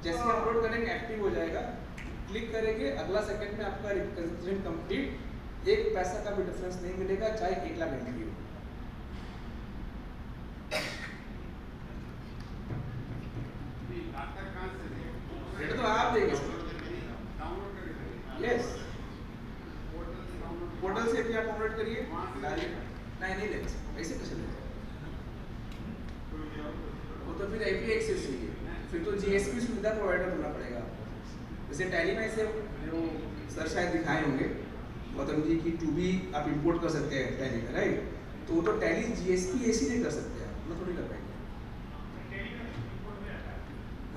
जैसे अपलोड करेंगे एक्टिव हो जाएगा, क्लिक करेंगे अगला सेकंड में आपका रिकंसिलिएशन कंप्लीट। एक पैसा का भी डिफरेंस नहीं मिलेगा, चाहे 1 लाख एमबी हो। डेटा तो आप देंगे यस, पोर्टल से भी आप डाउनलोड करिए नहीं लेते ऐसे कैसे लेते? वो तो फिर आईपी एक्सेस चाहिए, फिर तो जीएसपी सुविधा प्रोवाइडर होना पड़ेगा। जैसे टैली में ऐसे जो सर शायद दिखाए होंगे गौतम जी की, टू बी आप इंपोर्ट कर सकते हैं टैली में, राइट? तो वो तो टैली जीएसपी ऐसी नहीं कर सकते हैं, मैं थोड़ी कर पाएंगे।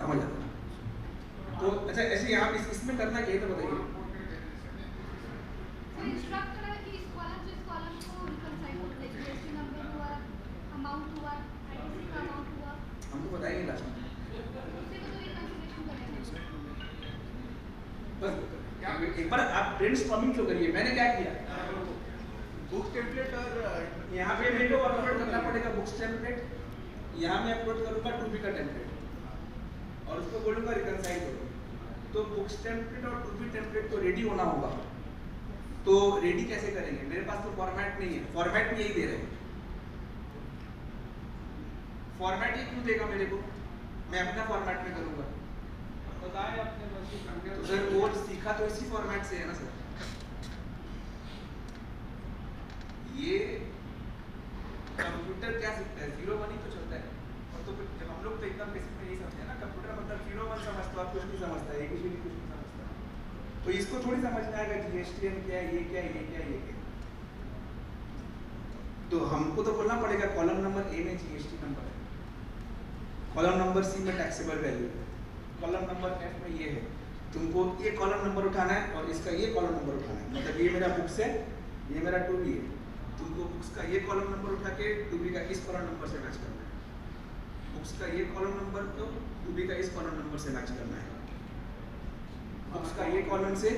समझ आता तो अच्छा, ऐसे यहाँ इसमें करना चाहिए तो बताइए। तो इंस्ट्रक्ट करा कि इस कॉलम से इस कॉलम को रिकंसाइल करते हैं। जीएसटी नंबर हुआ, अमाउंट हुआ, आईटीसी का अमाउंट हुआ, हमको बताइए लास्ट में उसी को तो रिकंसिलिएशन करेंगे। बस एक बार आप ब्रेनस्टॉर्मिंग तो करिए। मैंने क्या किया, बुक्स टेम्पलेट और यहाँ पे मेरे को अपलोड करना पड़ेगा बुक्स टेम्पलेट, यहाँ मैं अपलोड करूँगा टू बी का टेम्पलेट और उसको बोलूँगा रिकंसाइल करो। तो बुक्स टेम्पलेट और टू बी टेम्पलेट को रेडी होना होगा। तो रेडी कैसे करेंगे? मेरे पास तो फॉर्मेट नहीं है, फॉर्मेट में यही दे रहे हैं। फॉर्मेट ही क्यों देगा मेरे को? मैं अपना फॉर्मेट में करूँगा। बताएं अपने मशीन तो सर वो सीखा तो इसी फॉर्मेट से है ना सर। ये कंप्यूटर क्या सीखता है? 0 1 ही तो चलता है। और तो जब हम लोग तो एकदम बेसिक में यही समझते हैं ना, कंप्यूटर मतलब 0 1 समझता है, कुछ नहीं समझता है, कुछ नहीं समझता। तो इसको थोड़ी समझ में आएगा जीएसटीएन क्या है, ये क्या है, ये क्या है, ये क्या है। तो हमको तो बोलना पड़ेगा कॉलम नंबर ए में जीएसटी नंबर है, कॉलम नंबर सी में टैक्सेबल वैल्यू है, कॉलम नंबर एफ में ये है। तुमको ये कॉलम नंबर उठाना है और इसका ये कॉलम नंबर उठाना है। मतलब ये मेरा बुक्स है, ये मेरा टू बी है। तुमको बुक्स का ये कॉलम नंबर उठा के टू बी का इस कॉलम नंबर से मैच करना है। बुक्स का ये कॉलम नंबर को टू बी का इस कॉलम नंबर से मैच करना है। बुक्स का ये कॉलम से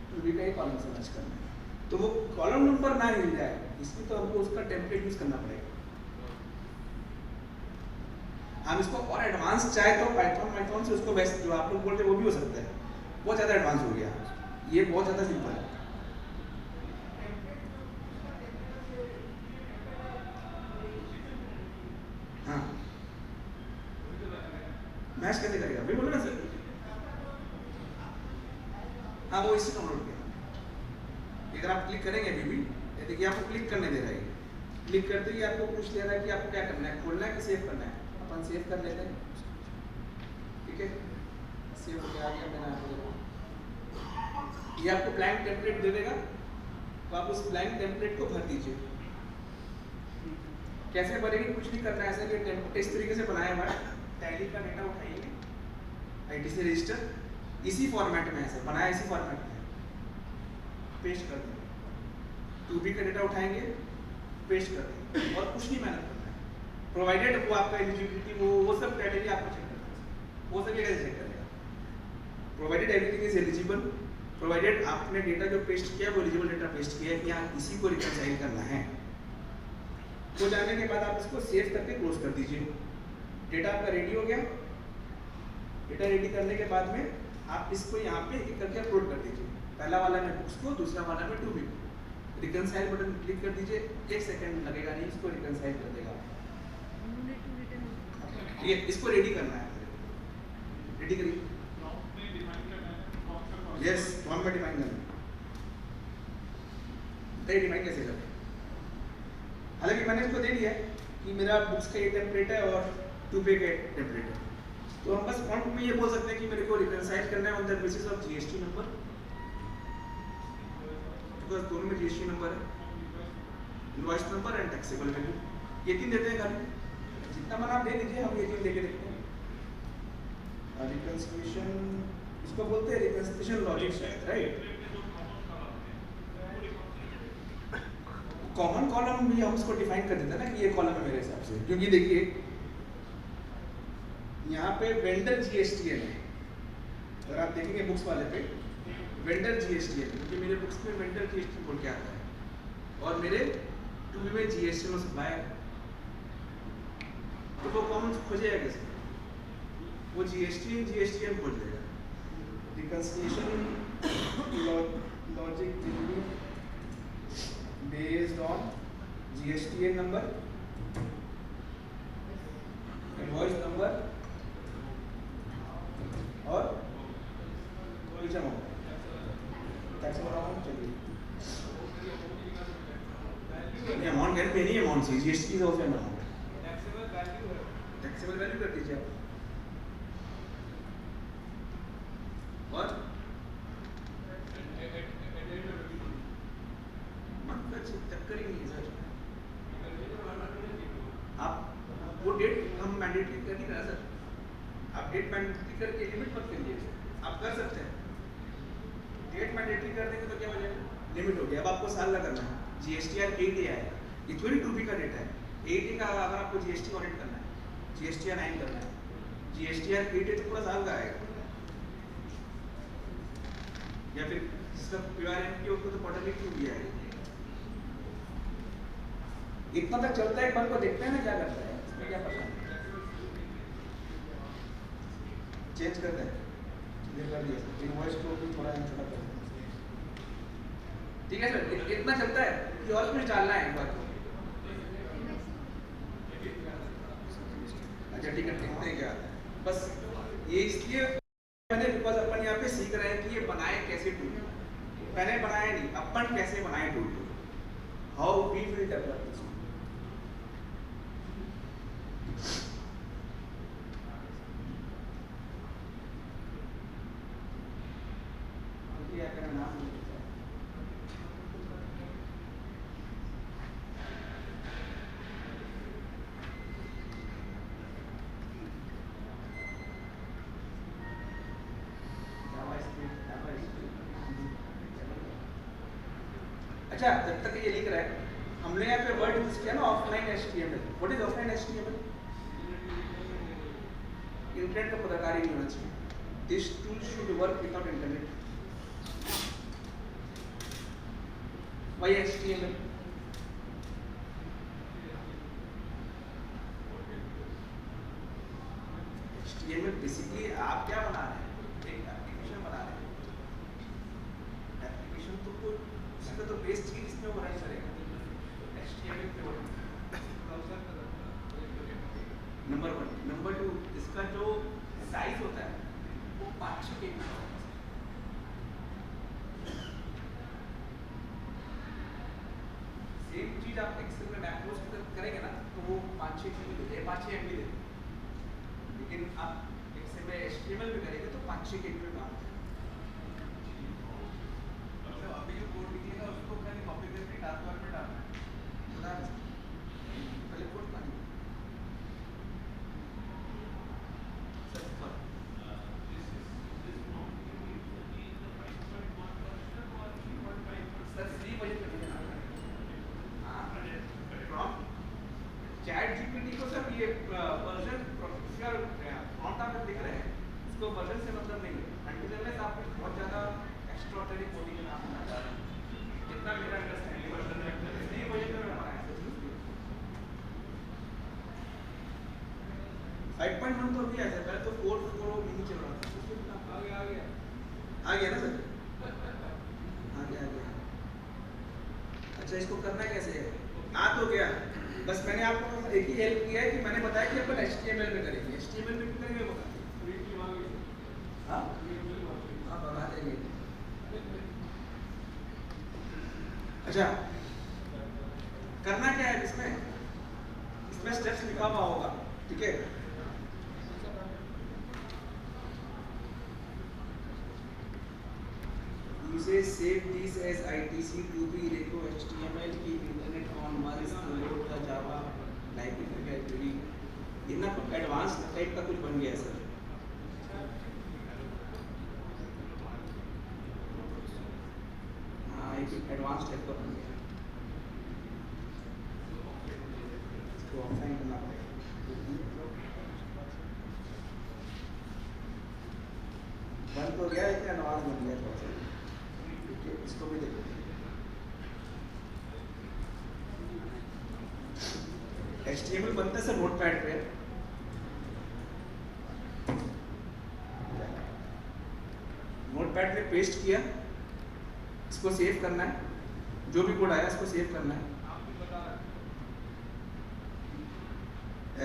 टू बी का ये कॉलम से मैच करना है। तो वो कॉलम नंबर ना मिल जाए, इसमें तो हमको उसका टेम्पलेट यूज करना पड़ेगा। हम इसको और एडवांस चाहे तो पाइथन से उसको बेस्ट जो आप लोग बोलते हैं वो भी हो सकता है, बहुत ज़्यादा एडवांस हो गया। ये बहुत ज़्यादा सिंपल है। हाँ, मैच कैसे करेगा भाई, बोलो ना सर। हाँ, वो इससे डाउनलोड किया। अगर आप क्लिक करेंगे अभी भी, देखिए आपको क्लिक करने दे रहा है। क्लिक करते ही आपको पूछ ले रहा है कि आपको क्या करना है, खोलना है कि सेव करना है। अपन सेव कर लेते हैं, ठीक है। सेव हो गया, आ गया मेरा यहाँ। ये आपको ब्लैंक टेम्पलेट दे देगा, तो आप उस ब्लैंक टेम्पलेट को भर दीजिए। कैसे भरेंगे? कुछ नहीं करना है, ऐसा ये टेम्पलेट इस तरीके से बनाया हुआ है। टैली का डेटा उठाएंगे, आईटीसी रजिस्टर इसी फॉर्मेट में ऐसे बनाया, इसी फॉर्मेट में पेस्ट कर देंगे। टू बी का डेटा उठाएंगे, पेस्ट कर देंगे और कुछ नहीं मेहनत करना है। प्रोवाइडेड वो आपका एलिजिबिलिटी वो सब क्राइटेरिया आपको चेक करना है, वो सब ये कैसे चेक करेगा? Provided everything is eligible, provided आपने डेटा जो पेस्ट किया वो एलिजिबल डेटा पेस्ट किया है कि हाँ इसी को रिकंसाइल करना है। तो जाने के बाद आप इसको सेव करके क्लोज कर दीजिए। डेटा आपका रेडी हो गया। डेटा रेडी करने के बाद में आप इसको यहाँ पे एक करके अपलोड कर दीजिए। पहला वाला में बुक्स को, दूसरा वाला में टू बी को। रिकनसाइल बटन क्लिक कर दीजिए, 1 सेकंड लगेगा नहीं, इसको रिकनसाइल कर देगा। ठीक है, इसको रेडी करना है, रेडी करिए। यस, फॉर्म में डिफाइन करना है, डिफाइन कैसे करें। हालांकि मैंने इसको दे दिया है कि मेरा बुक्स का ये टेम्पलेट है और टू पे का टेम्पलेट है, तो हम बस फॉन्ट में ये बोल सकते हैं कि मेरे को रिकनसाइल करना है on the basis of GST number, because दोनों में जीएसटी नंबर है, invoice number and taxable value, ये 3 देते हैं खाली। जितना मन आप दे दीजिए, हम ये 3 देके देखते हैं। रिकंसिलिएशन इसको बोलते हैं, रिकंसिलिएशन लॉजिक शायद, राइट। कॉमन कॉलम भी हम उसको डिफाइन कर देते हैं ना कि ये कॉलम है मेरे हिसाब से, क्योंकि देखिए यहाँ पे वेंडर जीएसटीएन है। अगर आप देखेंगे बुक्स वाले पे वेंडर जीएसटीएन, क्योंकि मेरे बुक्स में वेंडर जीएसटी बोल के आता है, और मेरे टू बी में जीएसटी नो सप्लायर, तो वो कॉमन खोजेगा कैसे? वो जीएसटीएन खोज देगा। Reconciliation logic based on GSTN number, invoice number और which amount, taxable amount चाहिए। ये अमाउंट है, नहीं अमाउंट चाहिए, GST की ऑफ अमाउंट, टैक्सेबल वैल्यू कर दीजिए आप। और चक्कर ही नहीं है सर, आप वो डेट हम मैंडेटरी कर नहीं रहा सर, आप डेट मैंडेटरी करके लिमिट मत करिए, आप कर सकते हैं। डेट मैंडेटरी कर देंगे तो क्या हो जाएगा, लिमिट हो गया। अब आपको साल का करना है, जीएसटीआर 8A आएगा, ये थोड़ी 2B का डेटा है। 8A का अगर आपको जीएसटी ऑडिट करना है, जीएसटीआर 9 करना है, जीएसटीआर 8A तो पूरा साल का आएगा, या फिर जिसका PRMP होगा तो क्वार्टरली 2B आएगा। इतना तक चलता है, एक बार को देखते हैं ना क्या करता है, इसमें क्या पता है, चेंज करते हैं, ये कर दिया इनवॉइस को भी थोड़ा छोटा कर दिया। ठीक है सर, इतना चलता है कि और कुछ डालना है एक बार को। अच्छा ठीक है, देखते हैं क्या आता है। बस ये इसलिए मैंने, बिकॉज अपन यहाँ पे सीख रहे हैं कि ये बनाए कैसे टूल, मैंने बनाया नहीं, अपन कैसे बनाए tool, how we will develop this. अच्छा, जब तक ये लिख रहा है, हमने यहाँ पे वर्ड यूज किया ना offline HTML। What is offline HTML? Internet का पदाकार ही नहीं होना चाहिए। This tool should work without internet. Why HTML? HTML basically आप क्या बना रहे हैं, एक एप्लीकेशन बना रहे हैं। एप्लीकेशन तो कोई उसका तो बेस चीज इसमें हो रहा है सर, HTML पे हो रहा है। नंबर 1, नंबर 2, इसका जो साइज होता है वो 500 KB का होता है। सेम चीज आप एक्सेल में मैक्रोस करेंगे ना तो वो 5-6 MB देते हैं, 5-6 MB देते हैं, लेकिन आप एक्सेल में HTML में करेंगे तो 5-6 KB में काम होता है। मतलब अभी जो कोड लिखिएगा उसको खाली कॉपी करके टास्क बार में डालना है, पहले कोड का नहीं। चैट जीपीटी को सर ये वर्जन प्रोफेशनल फ्रंट आप लिख रहे हैं, उसको वर्जन से मतलब नहीं है, अनटिल आप बहुत ज़्यादा एक्स्ट्राऑर्डिनरी कोडिंग में आप बना रहे हैं। जितना मेरा अंडरस्टैंडिंग वर्जन है, इसलिए वर्जन में बनाया है। 5.1 तो अभी ऐसा, पहले तो 4 मिनी चल अच्छा इसको करना कैसे है? आ तो गया, बस मैंने आपको एक ही हेल्प किया है कि मैंने बताया कि अपन HTML में करेंगे। HTML में क्यों करेंगे बता? हाँ हाँ बता देंगे। अच्छा करना क्या है इसमें? इसमें स्टेप्स लिखा हुआ होगा, ठीक है? You save this as ITC to be देखो HTML की इंटरनेट ऑन वन लोड का जावा लाइब्रेरी ये ना एडवांस टाइप का कुछ बन गया है सर। हाँ एक एडवांस टाइप का बन गया, इसको ऑफलाइन करना पड़ेगा। बन तो गया लेकिन एडवांस बन गया थोड़ा सा, इसको भी देखो। HTML बनता है सर नोटपैड पे, नोटपैड पे पेस्ट किया, इसको सेव करना है, जो भी कोड आया इसको सेव करना है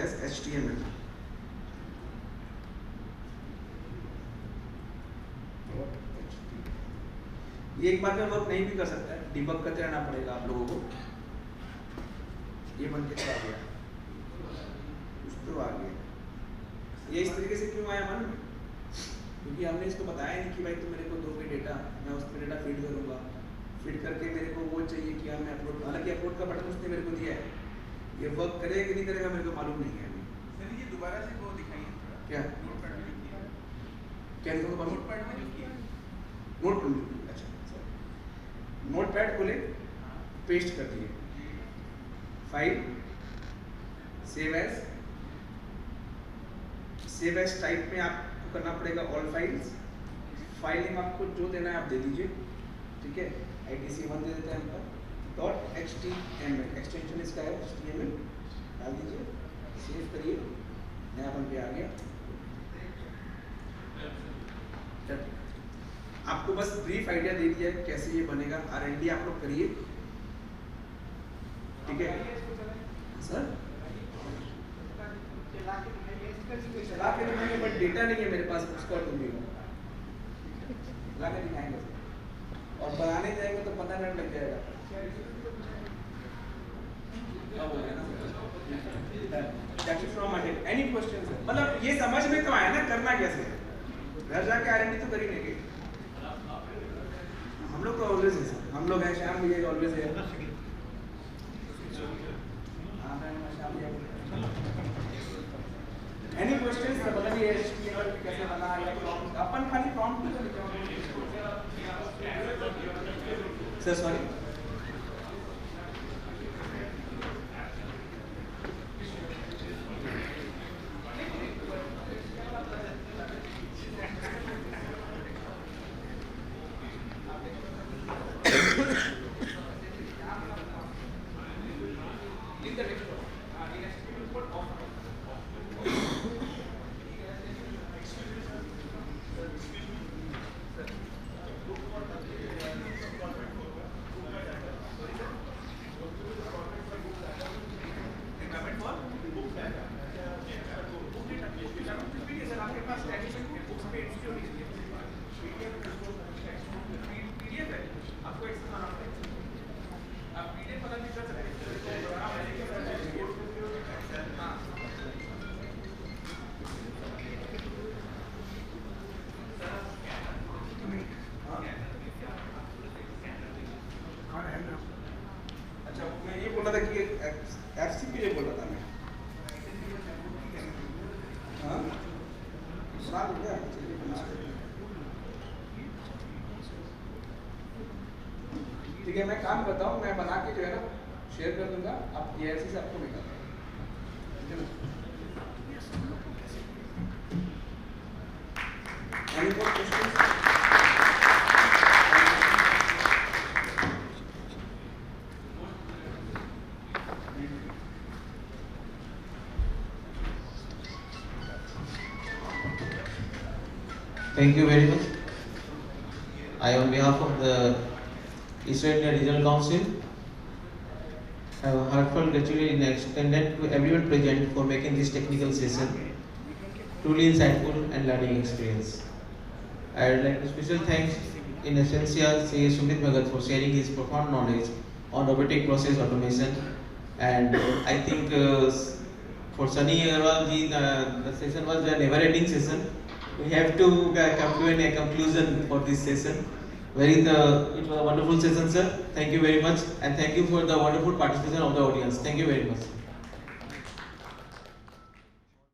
एज HTML। ये एक बार में वर्क नहीं भी कर सकता है, डिबग करते रहना पड़ेगा आप लोगों को। ये बन के आ गया, कुछ तो आ गया। ये इस तरीके से क्यों आया मन में? क्योंकि हमने इसको बताया नहीं कि भाई तुम मेरे को दोगे डेटा, मैं उस पर डेटा फीड करूंगा, फीड करके मेरे को वो चाहिए कि मैं अपलोड, हालांकि अपलोड का बटन उसने मेरे को दिया है, ये वर्क करेगा कि नहीं करेगा मेरे को मालूम नहीं है। सर ये दोबारा से वो दिखाइए क्या नोटपैड में जो किया है। क्या दिखाऊंगा? नोटपैड में जो किया है। नोटपैड, अच्छा नोटपैड खोले, पेस्ट कर दिए, फाइल सेव एज टाइप में आपको करना पड़ेगा ऑल फाइल्स। फाइल नेम आपको जो देना है आप दे दीजिए, ठीक है? ITC1 दे देते हैं हम पर .html, एक्सटेंशन इसका है HTML, डाल दीजिए, सेव करिए, नया बन के आ गया। आपको बस ब्रीफ आइडिया दे दिया है कैसे ये बनेगा, R&D आप लोग करिए, ठीक है सर? चला के दिखाएंगे बट डेटा नहीं है मेरे पास, उसका ढूंढेगा, चला के दिखाएंगे और बनाने जाएंगे तो 15 मिनट लग जाएगा। Any question? मतलब ये समझ में तो आया ना करना कैसे है, घर जाके R&D तो कर ही लेंगे हम लोग। तो ऑलवेज है सर, हम लोग हैं, श्याम भी ऑलवेज है। Any questions? मतलब ये HTML कैसे बना या प्रॉम्प्ट, अपन खाली प्रॉम्प्ट ही तो लिखेंगे सर। सॉरी ठीक है, मैं काम करता हूँ, मैं बना के जो है ना शेयर कर दूंगा, आप AIC से आपको मिला Any more questions? Thank you very much. I, on behalf of the Eastern India Regional Council, heartfelt gratitude extended to everyone present for making this technical session truly insightful and learning experience. I would like to special thanks in essential say Sumit Bhagat for sharing his profound knowledge on robotic process automation. And I think for Sunny Agarwal ji, the session was a never-ending session. We have to come to a conclusion for this session. It was a wonderful session, sir. Thank you very much, and thank you for the wonderful participation of the audience. Thank you very much.